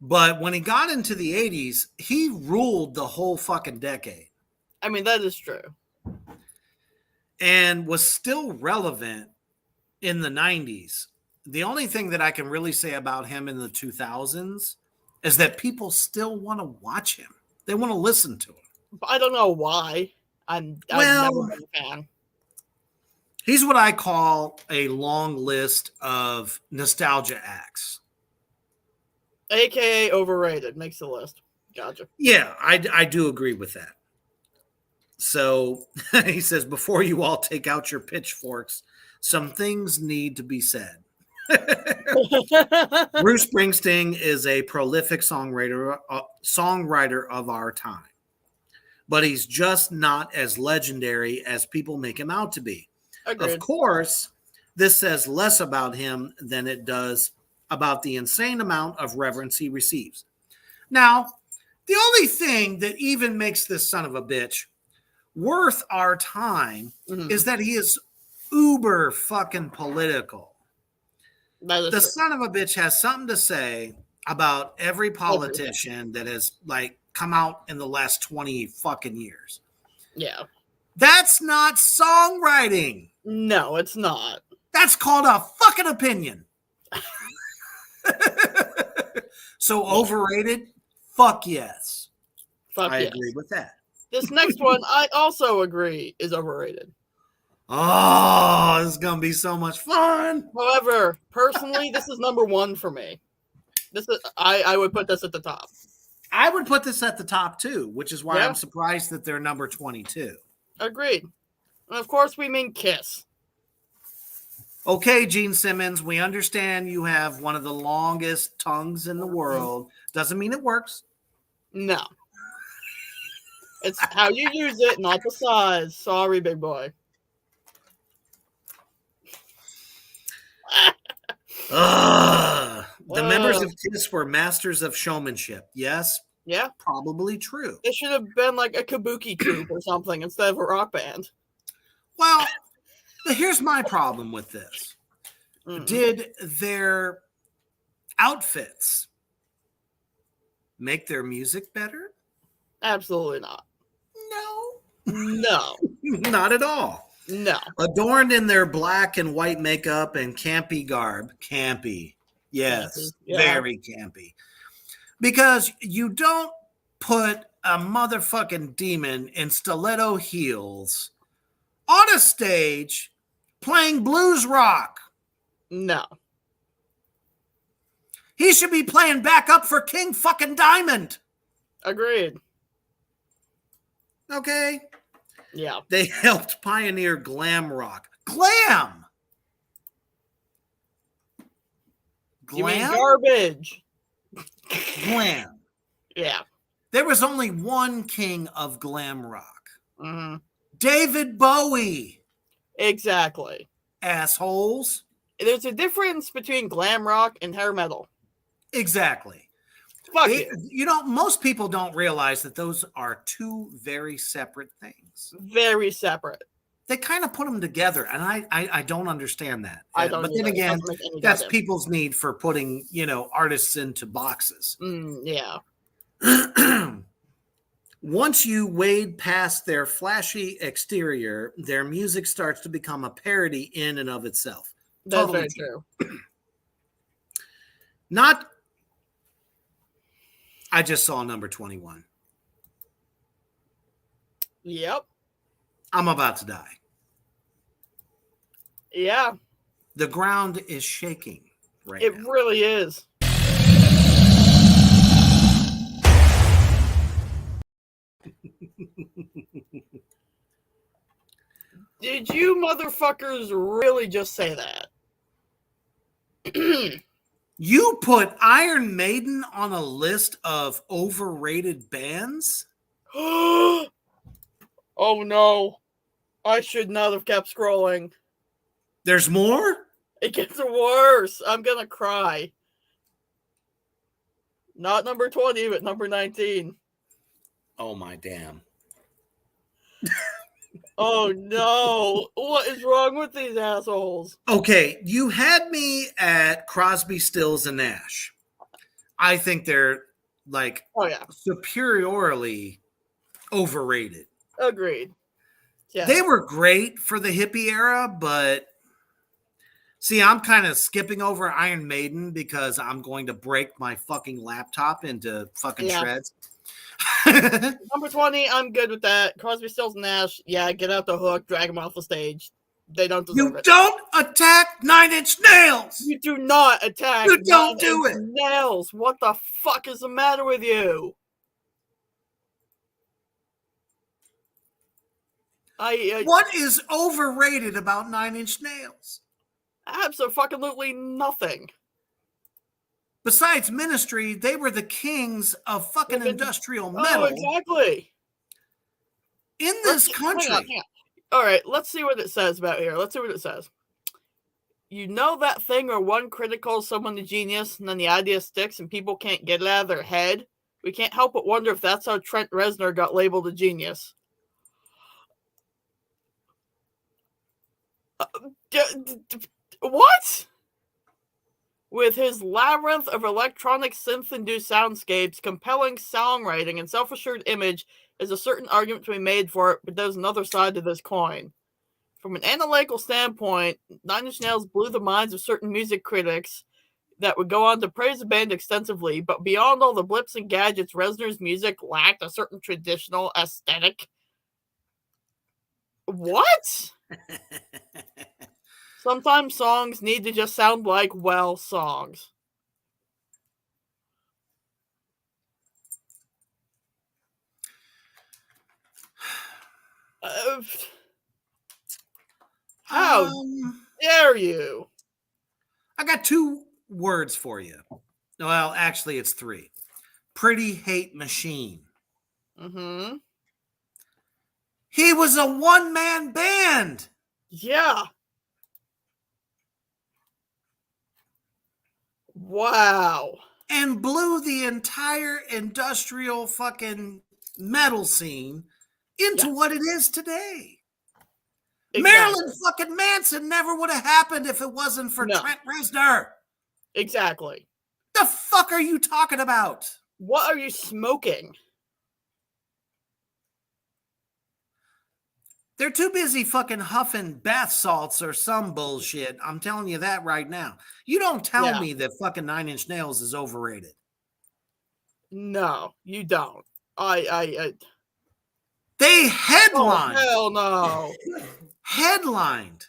But when he got into the 80s, he ruled the whole fucking decade. I mean, that is true. And was still relevant in the 90s. The only thing that I can really say about him in the 2000s is that people still want to watch him. They want to listen to him. I don't know why. I've never been a fan. He's what I call a long list of nostalgia acts. AKA overrated. Makes the list. Gotcha. Yeah, I do agree with that. So he says, before you all take out your pitchforks, some things need to be said. Bruce Springsteen is a prolific songwriter of our time, but he's just not as legendary as people make him out to be. Agreed. Of course, this says less about him than it does about the insane amount of reverence he receives. Now, the only thing that even makes this son of a bitch worth our time is that he is uber fucking political. The true. son of a bitch has something to say about every politician that has like come out in the last 20 fucking years. Yeah. That's not songwriting. No, it's not. That's called a fucking opinion. So overrated? Fuck yes. I agree with that. This next one, I also agree, is overrated. Oh, this is going to be so much fun. However, personally, this is number one for me. This is I would put this at the top. I would put this at the top too, which is why Yeah. I'm surprised that they're number 22. Agreed. And of course, we mean Kiss. Okay, Gene Simmons, we understand you have one of the longest tongues in the world. Doesn't mean it works. No. It's how you use it, not the size. Sorry, big boy. The members of Kiss were masters of showmanship. Yes, Yeah. probably true. It should have been like a kabuki troupe or something instead of a rock band. Well, but here's my problem with this. Did their outfits make their music better? Absolutely not. No. No. Not at all. No. Adorned in their black and white makeup and campy garb. Campy. Yes. Campy, yeah. Very campy. Because you don't put a motherfucking demon in stiletto heels on a stage playing blues rock. No. He should be playing backup for King fucking Diamond. Agreed. Okay. Yeah. They helped pioneer glam rock. Glam. You mean Glam? garbage. Glam. Yeah. There was only one king of glam rock. Mm-hmm. David Bowie. Exactly. Assholes. There's a difference between glam rock and hair metal. Exactly. Fuck it. You know, most people don't realize that those are two very separate things. Very separate. They kind of put them together, and I don't understand that. I don't But then either. again, Doesn't make any that's goddamn- people's need for putting, artists into boxes. Yeah. Once you wade past their flashy exterior, their music starts to become a parody in and of itself. That's Totally very true. Not. I just saw number 21. Yep. I'm about to die. Yeah. The ground is shaking right It now. really is. Did you motherfuckers really just say that? You put Iron Maiden on a list of overrated bands? Oh no. I should not have kept scrolling. There's more? It gets worse. I'm gonna cry. Not number 20, but number 19. Oh my damn. Oh no. What is wrong with these assholes? Okay, you had me at Crosby, Stills, and Nash. I think they're like superiorly overrated. Agreed. Yeah. They were great for the hippie era, but see, I'm kind of skipping over Iron Maiden because I'm going to break my fucking laptop into fucking shreds. Number 20, I'm good with that. Crosby, Stills, Nash, yeah, get out the hook, drag them off the stage. They don't deserve it. You don't attack Nine Inch Nails! You do not attack You don't do it! Nails! What the fuck is the matter with you? What is overrated about Nine Inch Nails? Absolutely nothing. Besides Ministry, they were the kings of fucking industrial metal. Oh, exactly. In this country. Hang on. All right, let's see what it says about here. Let's see what it says. You know that thing where one critic calls someone a genius and then the idea sticks and people can't get it out of their head? We can't help but wonder if that's how Trent Reznor got labeled a genius. What? With his labyrinth of electronic synth-induced soundscapes, compelling songwriting, and self-assured image, is a certain argument to be made for it, but there's another side to this coin. From an analytical standpoint, Nine Inch Nails blew the minds of certain music critics that would go on to praise the band extensively, but beyond all the blips and gadgets, Reznor's music lacked a certain traditional aesthetic. What? Sometimes songs need to just sound like, well, songs. How dare you? I got 2 words for you. Well, actually, it's 3. Pretty Hate Machine. Mm-hmm. He was a one-man band. Yeah. Wow. And blew the entire industrial fucking metal scene into what it is today. Exactly. Marilyn fucking Manson never would have happened if it wasn't for Trent Reznor. Exactly. The fuck are you talking about? What are you smoking? They're too busy fucking huffing bath salts or some bullshit. I'm telling you that right now. You don't tell me that fucking Nine Inch Nails is overrated. No, you don't. They headlined. Oh, hell no. Headlined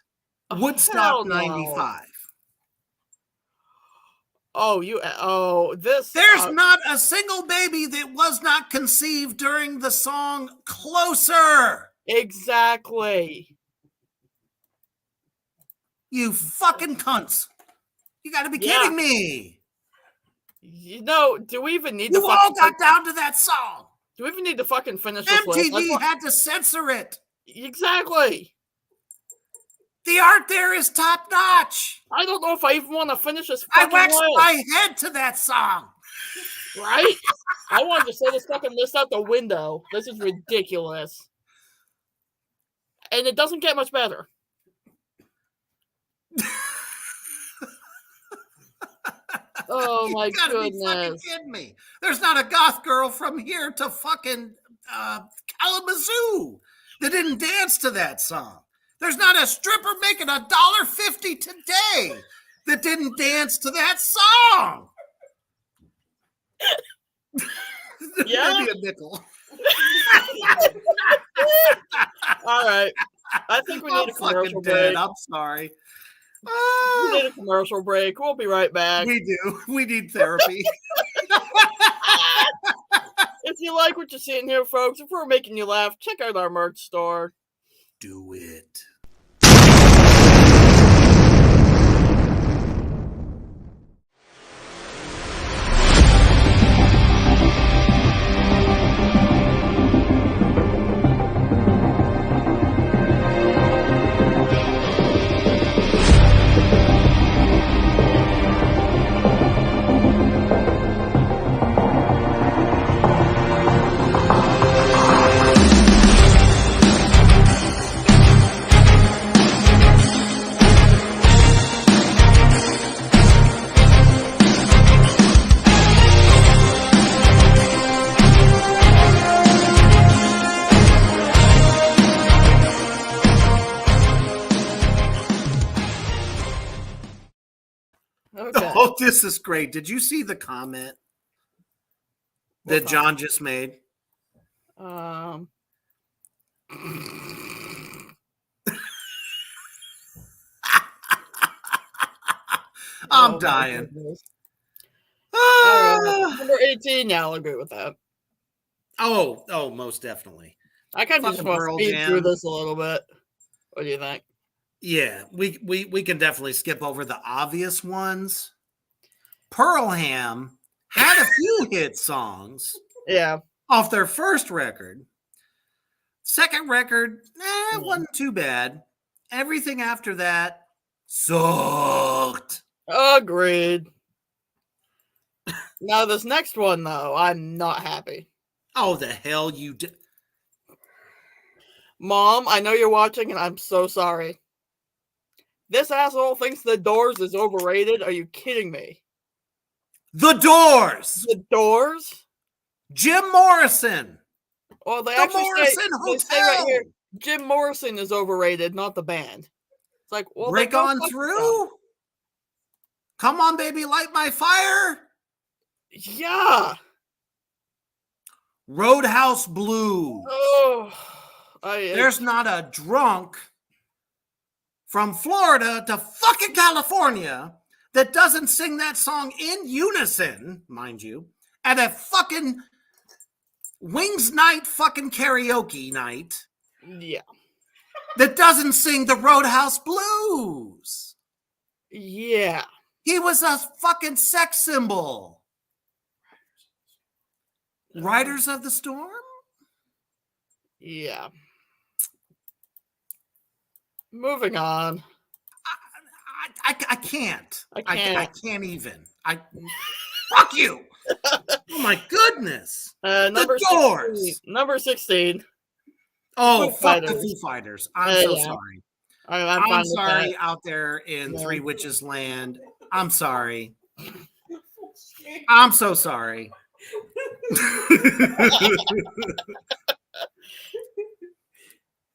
Woodstock 95. There's not a single baby that was not conceived during the song Closer. Exactly. You fucking cunts. You got to be kidding me. You know, do we even need to all got down to that song. Do we even need to fucking finish this list? MTV had to censor it. Exactly. The art there is top notch. I don't know if I even want to finish this fucking I waxed list. my head to that song. Right? I wanted to say this fucking list out the window. This is ridiculous. And it doesn't get much better. Oh my goodness. You gotta be fucking kidding me. There's not a goth girl from here to fucking Kalamazoo that didn't dance to that song. There's not a stripper making $1.50 today that didn't dance to that song. Yeah. Maybe a nickel. All right. I think we need a commercial break. I'm sorry. We need a commercial break. We'll be right back. We do. We need therapy. If you like what you're seeing here, folks, if we're making you laugh, check out our merch store. Do it. This is great. Did you see the comment that What John just made? comment? I'm Oh, my dying. goodness. All right. Ah! Number 18. Yeah, I'll agree with that. Oh, most definitely. I kind of just Fucking want to Pearl speed through Jam. this a little bit. What do you think? Yeah, we can definitely skip over the obvious ones. Pearl Jam had a few hit songs Yeah. off their first record. Second record, Yeah. wasn't too bad. Everything after that sucked. Agreed. Now, this next one, though, I'm not happy. Oh, the hell you did. Mom, I know you're watching, and I'm so sorry. This asshole thinks The Doors is overrated. Are you kidding me? The Doors. The Doors? Jim Morrison. Well, they The actually Morrison say right Hotel. here, Jim Morrison is overrated, not the band. It's like, well, Break then go on fuck through. yourself. Come on, baby, light my fire. Yeah. Roadhouse Blues. Oh, There's not a drunk from Florida to fucking California that doesn't sing that song in unison, mind you, at a fucking Wings night fucking karaoke night yeah. that doesn't sing the Roadhouse Blues. Yeah. He was a fucking sex symbol. Riders of the Storm? Yeah. Moving on. I can't. I can't. I can't even. Fuck you. Oh my goodness. Number The Doors. 16. Number 16. Oh, Foo fuck the Fighters. Foo Fighters. I'm so Yeah. sorry. I'm fine I'm with sorry that. out there in Yeah. Three Witches Land. I'm sorry. I'm so sorry.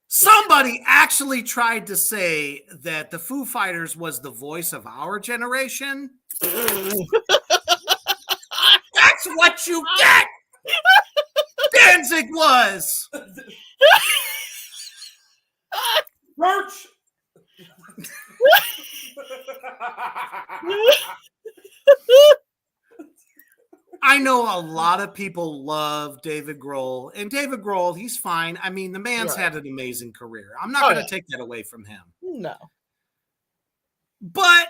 Somebody actually tried to say that the Foo Fighters was the voice of our generation. That's what you get. Danzig was. Birch. I know a lot of people love David Grohl, and David Grohl, he's fine. I mean, the man's had an amazing career. I'm not going to take that away from him. No. But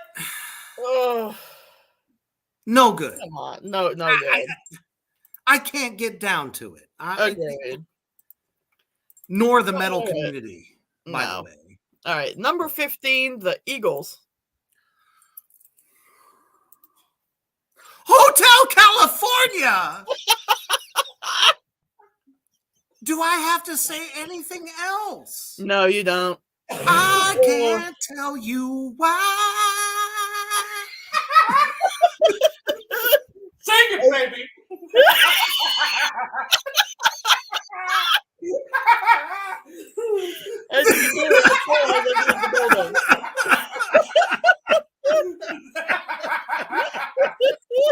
no good. Come on. No good. I can't get down to it. Agreed. Nor the metal community, by the way. All right. Number 15, the Eagles. Hotel California. Do I have to say anything else? No, you don't. I can't tell you why. Sing it, baby. As you can hear, it's full of the building.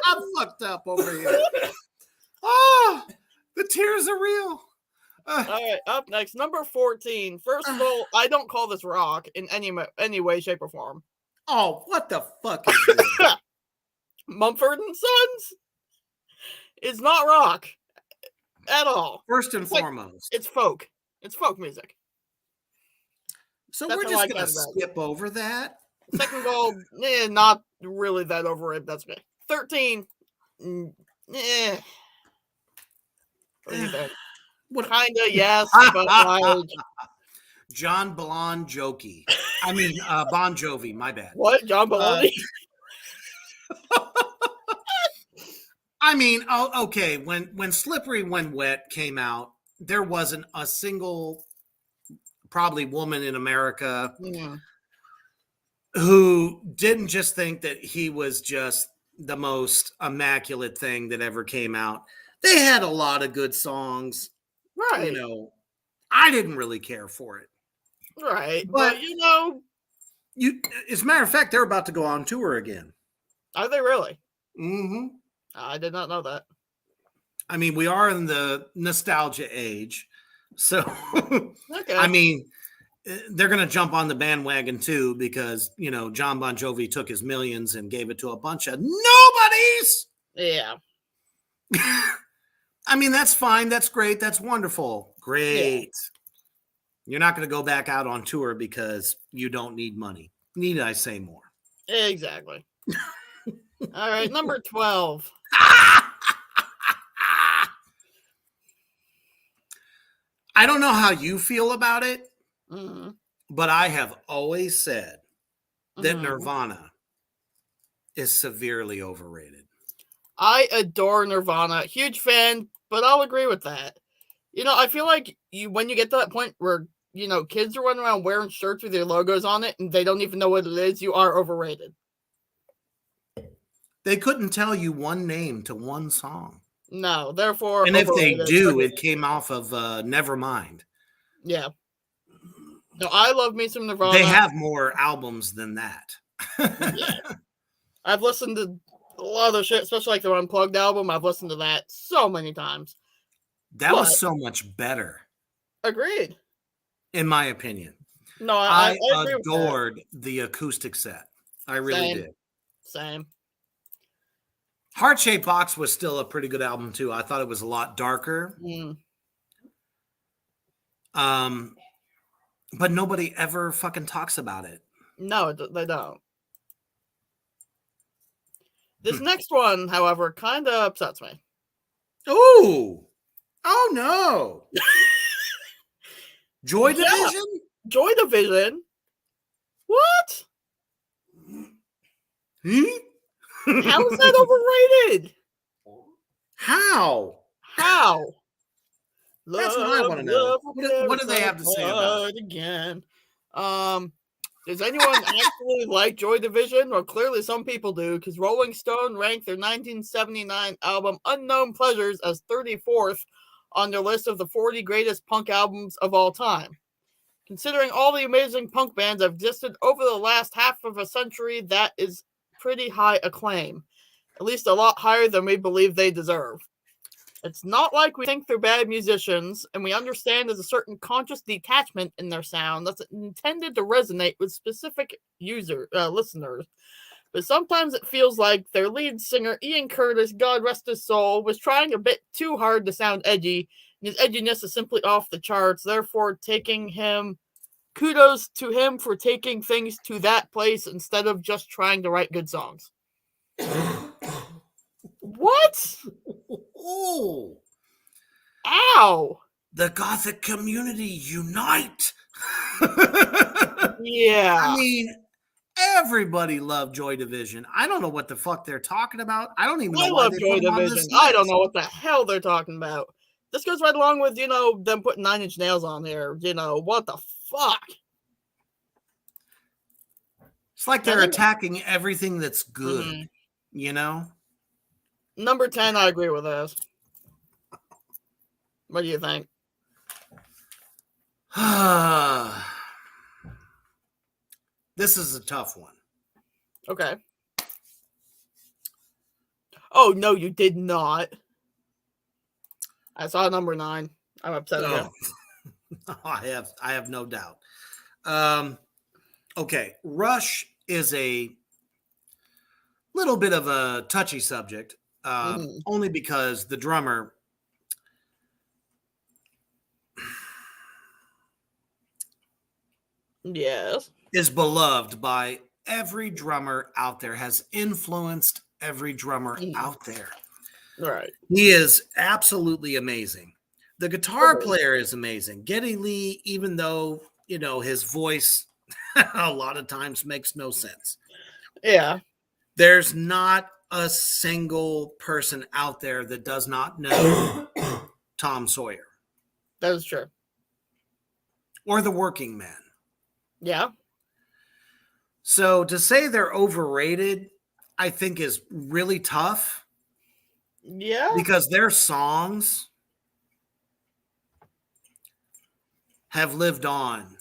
I'm fucked up over here. Oh, the tears are real. All right, up next, number 14. First of all, I don't call this rock in any way, shape, or form. Oh, what the fuck is this? Mumford and Sons is not rock at all. First and foremost, it's folk. It's folk music. So That's we're just going to skip over that. Second goal, not really that overrated. That's me. 13. What do you think? Kinda, yes, but like John Bon Jovi. Bon Jovi. My bad. What? John Bologna? Okay. When Slippery When Wet came out, there wasn't a single probably woman in America who didn't just think that he was just the most immaculate thing that ever came out. They had a lot of good songs. Right. I didn't really care for it. Right. But as a matter of fact, they're about to go on tour again. Are they really? Mm-hmm. I did not know that. I mean, we are in the nostalgia age. So, Okay. I mean, they're going to jump on the bandwagon too because, John Bon Jovi took his millions and gave it to a bunch of nobodies. Yeah. I mean, that's fine. That's great. That's wonderful. Great. You're not going to go back out on tour because you don't need money. Need I say more? Exactly. All right, number 12. I don't know how you feel about it, Mm-hmm. but I have always said that Mm-hmm. Nirvana is severely overrated. I adore Nirvana. Huge fan, but I'll agree with that. I feel like when you get to that point where, kids are running around wearing shirts with their logos on it and they don't even know what it is, you are overrated. They couldn't tell you one name to one song. No, therefore, and if they overrated. do, it came off of Nevermind. Yeah. No, I love me some Nirvana. They have more albums than that. Yeah. I've listened to a lot of their shit, especially like their Unplugged album. I've listened to that so many times. That was so much better. Agreed. In my opinion. No, I agree adored the acoustic set. I really did. Same. Heart-Shaped Box was still a pretty good album too. I thought it was a lot darker. But nobody ever fucking talks about it. No, they don't. This next one, however, kind of upsets me. Ooh. Oh, no. Joy Division? Joy Division? What? How is that overrated? How? That's what I want to know. What do they have to say about it? Again. Does anyone actually like Joy Division? Well, clearly some people do, because Rolling Stone ranked their 1979 album Unknown Pleasures as 34th on their list of the 40 greatest punk albums of all time. Considering all the amazing punk bands have existed over the last half of a century, that is pretty high acclaim. At least a lot higher than we believe they deserve. It's not like we think they're bad musicians, and we understand there's a certain conscious detachment in their sound that's intended to resonate with specific listeners. But sometimes it feels like their lead singer, Ian Curtis, God rest his soul, was trying a bit too hard to sound edgy, and his edginess is simply off the charts, therefore kudos to him for taking things to that place instead of just trying to write good songs. What? Oh. Ow. The Gothic community unite. Yeah. I mean, everybody loved Joy Division. I don't know what the fuck they're talking about. I don't even know why they put them on this list. I don't know what the hell they're talking about. This goes right along with, them putting 9 Inch Nails on here. What the fuck? It's like they're attacking everything that's good, Number 10, I agree with this. What do you think? This is a tough one. Okay. Oh, no, you did not. I saw number 9. I'm upset again. I have no doubt. Okay. Rush is a little bit of a touchy subject, only because the drummer is beloved by every drummer out there, has influenced every drummer out there. Right. He is absolutely amazing. The guitar player is amazing. Geddy Lee, even though, his voice a lot of times makes no sense. Yeah. There's not a single person out there that does not know Tom Sawyer. That is true. Or the Working Man. Yeah. So to say they're overrated, I think is really tough. Yeah. Because their songs have lived on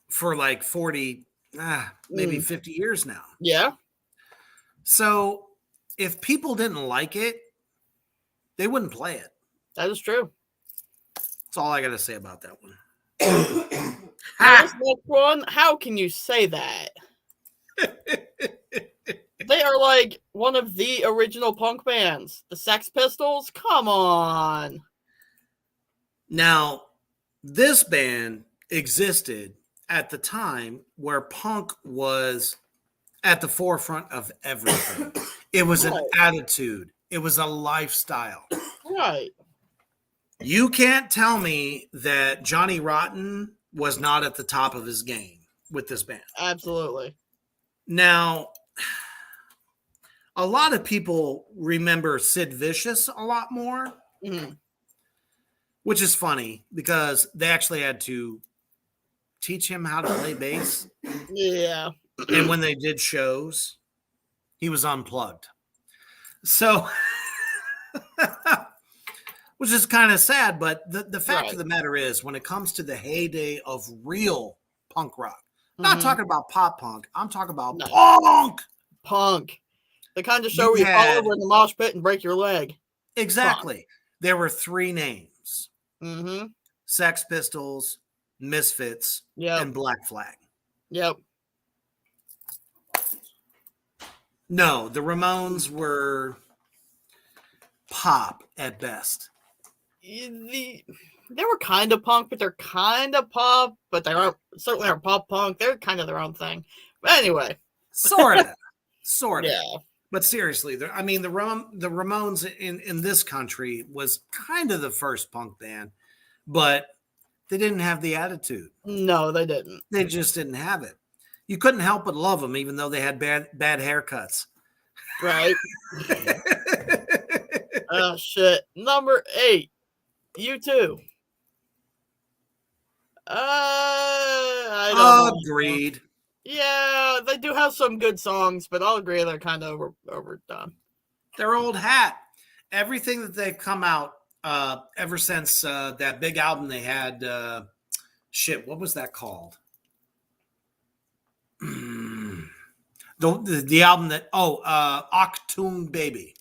for like 40, maybe 50 years now. Yeah. So if people didn't like it, they wouldn't play it. That is true. That's all I got to say about that one. Now, this next one, how can you say that? They are like one of the original punk bands. The Sex Pistols? Come on. Now, this band existed at the time where punk was at the forefront of everything. It was an attitude. It was a lifestyle. Right. You can't tell me that Johnny Rotten was not at the top of his game with this band. Absolutely. Now, a lot of people remember Sid Vicious a lot more, which is funny because they actually had to teach him how to play bass. Yeah. And when they did shows, he was unplugged. So, which is kind of sad, but the fact of the matter is, when it comes to the heyday of real punk rock, I'm not talking about pop punk. I'm talking about punk. Punk. The kind of show where you fall over in the mosh pit and break your leg. Exactly. Punk. There were 3 names. Sex Pistols, Misfits, and Black Flag. Yep. No, the Ramones were pop at best. They were kind of punk, but they're kind of pop, but they certainly are pop punk. They're kind of their own thing. But anyway. Sort of. Yeah. But seriously, the Ramones in this country was kind of the first punk band, but they didn't have the attitude. No, they didn't. They just didn't have it. You couldn't help but love them, even though they had bad haircuts. Right. Oh, shit. Number 8. U2. I don't know. Agreed. Yeah, they do have some good songs, but I'll agree they're kind of overdone. They're old hat. Everything that they've come out ever since that big album they had, what was that called? The album that Achtung Baby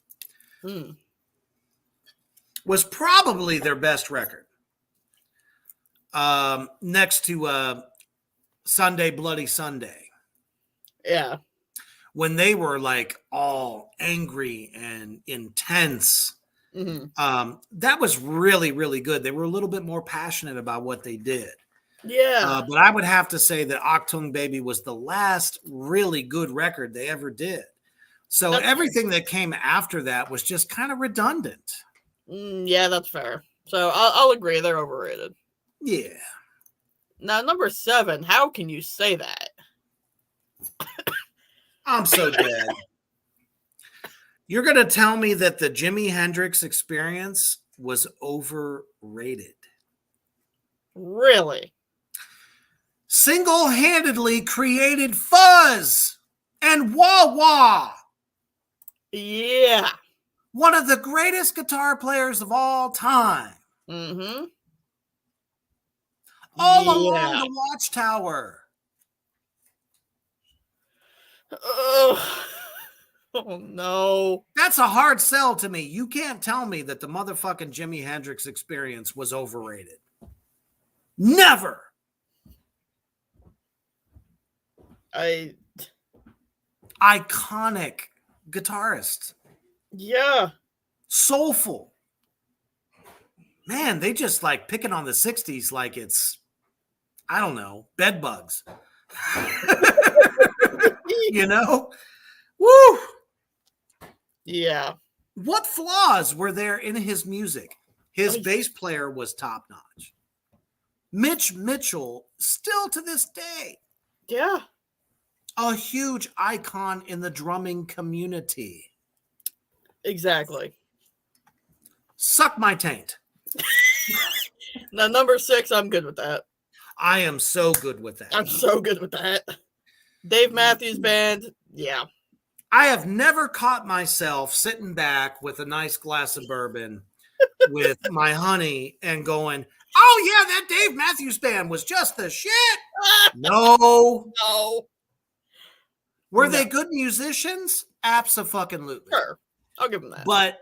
was probably their best record, next to Sunday Bloody Sunday. Yeah, when they were like all angry and intense, that was really, really good. They were a little bit more passionate about what they did. Yeah. But I would have to say that Achtung Baby was the last really good record they ever did. So everything that came after that was just kind of redundant. Yeah, that's fair. So I'll agree they're overrated. Yeah. Now, number 7, how can you say that? I'm so dead. You're going to tell me that the Jimi Hendrix Experience was overrated. Really? Single-handedly created fuzz and wah-wah. Yeah. One of the greatest guitar players of all time. Mm-hmm. All along the Watchtower. Oh, no. That's a hard sell to me. You can't tell me that the motherfucking Jimi Hendrix Experience was overrated. Never. Iconic guitarist. Yeah. Soulful. Man, they just like picking on the 60s like it's, I don't know, bed bugs. You know? Woo! Yeah. What flaws were there in his music? His bass player was top notch. Mitch Mitchell, still to this day. Yeah. A huge icon in the drumming community. Exactly. Suck my taint. Now, number 6, I'm good with that. I am so good with that. I'm so good with that. Dave Matthews Band, yeah. I have never caught myself sitting back with a nice glass of bourbon with my honey and going, oh, yeah, that Dave Matthews Band was just the shit. No. No. Were they good musicians? Absolutely. Sure, I'll give them that. But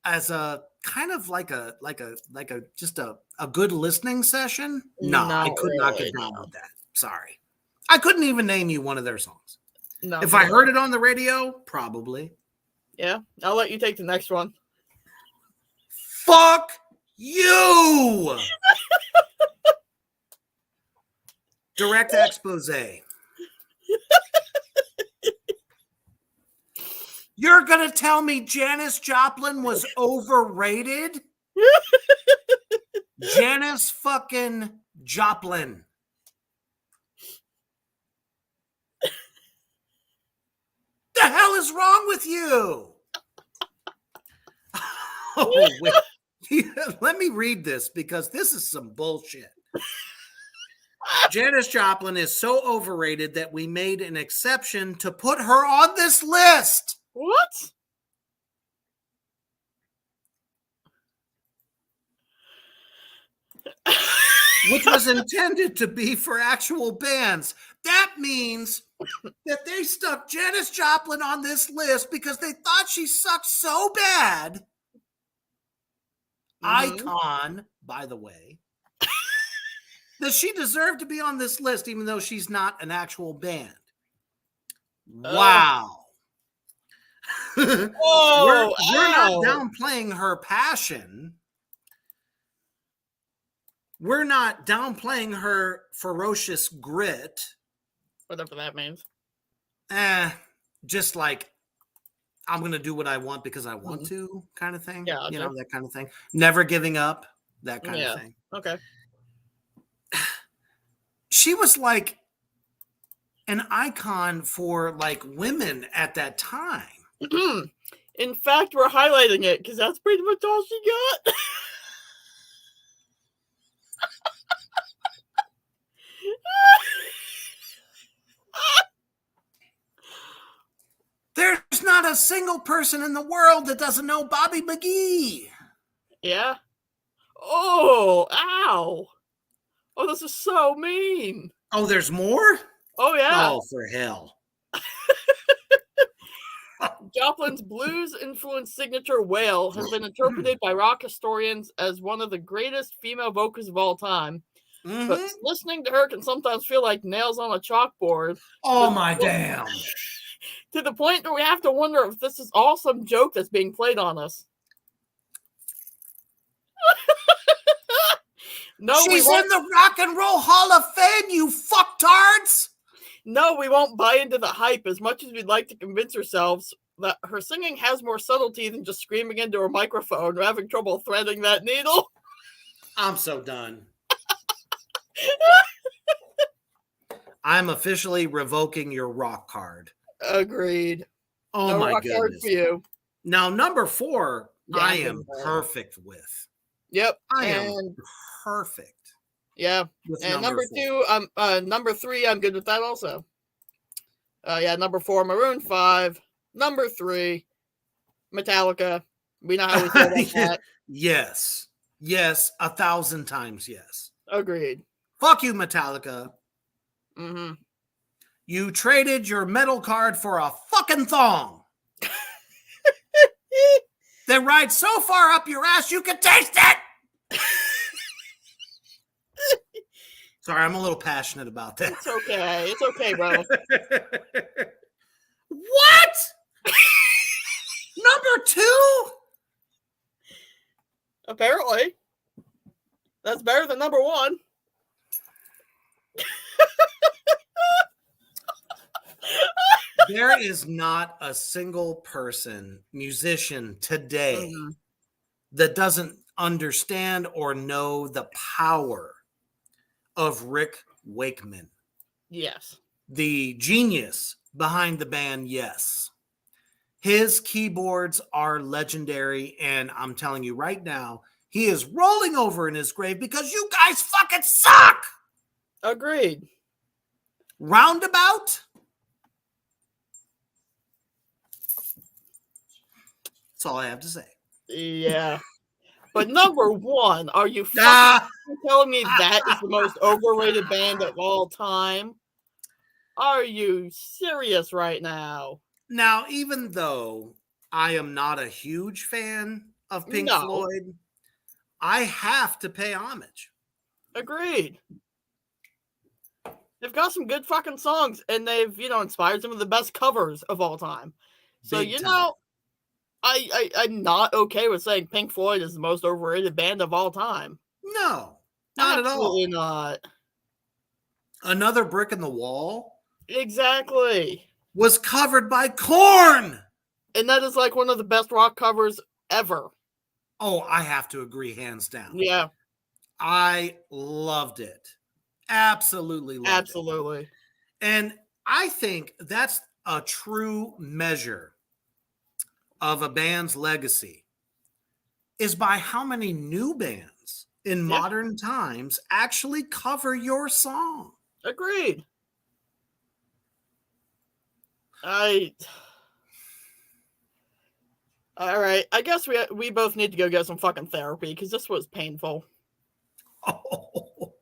as a kind of like a just a good listening session, no, I could not get down with that. Sorry. I couldn't even name you one of their songs. No, if I heard it on the radio, probably. Yeah, I'll let you take the next one. Fuck you! Direct expose. You're going to tell me Janis Joplin was overrated? Janis fucking Joplin. The hell is wrong with you? Oh, wait. Let me read this because this is some bullshit. Janis Joplin is so overrated that we made an exception to put her on this list. What? Which was intended to be for actual bands. That means that they stuck Janis Joplin on this list because they thought she sucked so bad. Icon, by the way, that she deserved to be on this list, even though she's not an actual band. Wow. We're not downplaying her passion. We're not downplaying her ferocious grit. Whatever that means. Just like, I'm going to do what I want because I want to kind of thing. Yeah. Okay. You know, that kind of thing. Never giving up, that kind of thing. Okay. She was like an icon for like women at that time. In fact, we're highlighting it because that's pretty much all she got. There's not a single person in the world that doesn't know Bobby McGee. Yeah. Oh, ow. Oh, this is so mean. Oh, there's more? Oh, yeah. Oh, for hell. Joplin's blues-influenced signature wail has been interpreted by rock historians as one of the greatest female vocalists of all time. But listening to her can sometimes feel like nails on a chalkboard. Oh, my damn. To the point where we have to wonder if this is all some joke that's being played on us. No, she's in the Rock and Roll Hall of Fame, you fucktards! No, we won't buy into the hype as much as we'd like to convince ourselves that her singing has more subtlety than just screaming into a microphone. We're having trouble threading that needle. I'm so done. I'm officially revoking your rock card. Agreed. Oh, no my rock goodness. Card for you. Now, number 4, Yeah, I am perfect with. Yep. I am perfect. Yeah. And number 3, I'm good with that also. Number 4, Maroon 5. Number 3, Metallica. We know how we feel about that. Yes. Yes. 1,000 times yes. Agreed. Fuck you, Metallica. Mm-hmm. You traded your metal card for a fucking thong. That rides so far up your ass you can taste it. Sorry, I'm a little passionate about that. It's okay. It's okay, bro. What? Number 2? Apparently. That's better than number 1. There is not a single person, musician today that doesn't understand or know the power of Rick Wakeman. Yes. The genius behind the band, yes. His keyboards are legendary, and I'm telling you right now, he is rolling over in his grave because you guys fucking suck! Agreed. Roundabout? That's all I have to say. Yeah. But number 1, are you fucking telling me that is the most overrated band of all time? Are you serious right now? Now, even though I am not a huge fan of Pink No. Floyd, I have to pay homage. Agreed. They've got some good fucking songs, and they've, inspired some of the best covers of all time. So, Big time. I'm not okay with saying Pink Floyd is the most overrated band of all time. No, not Absolutely at all. not. Another Brick in the Wall Exactly. was covered by Korn. And that is like one of the best rock covers ever. Oh, I have to agree, hands down. Yeah. I loved it. Absolutely loved it. Absolutely. And I think that's a true measure of a band's legacy is by how many new bands in modern times actually cover your song. Agreed. All right. I guess we both need to go get some fucking therapy because this was painful. Oh,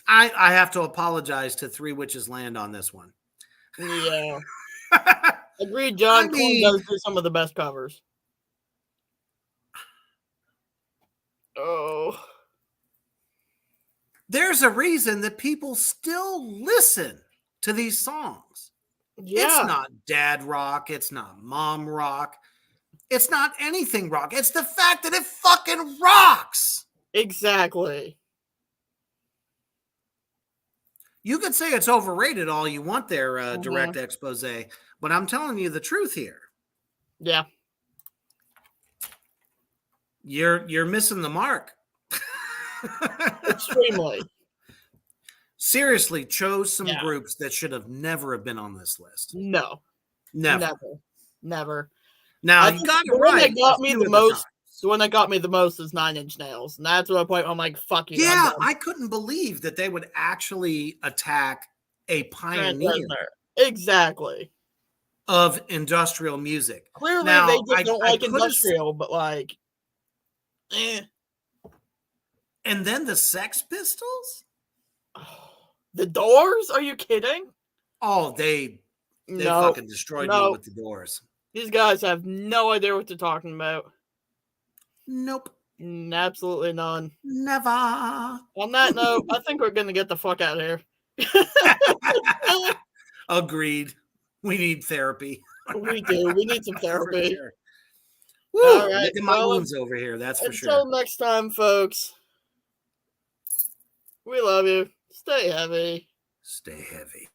I have to apologize to Three Witches Land on this one. Yeah. Agreed, John. Korn does do some of the best covers. Oh. There's a reason that people still listen to these songs. Yeah. It's not dad rock. It's not mom rock. It's not anything rock. It's the fact that it fucking rocks. Exactly. You could say it's overrated all you want there, direct expose, but I'm telling you the truth here. Yeah. You're missing the mark. Extremely. Seriously, chose some groups that should have never have been on this list. No. Never. Now you got it right. The one that got me the most is 9 Inch Nails. And that's what point I'm like, fuck you. Yeah, I couldn't believe that they would actually attack a pioneer. Exactly. Of industrial music. Clearly, now, they just don't like industrial, but like, And then the Sex Pistols? The Doors? Are you kidding? Oh, they fucking destroyed me with the Doors. These guys have no idea what they're talking about. Nope. Absolutely none. Never. On that note, I think we're going to get the fuck out of here. Agreed. We need therapy. We do. We need some therapy. Sure. Woo, all right. Look at my wounds over here. That's for sure. Until next time, folks. We love you. Stay heavy. Stay heavy.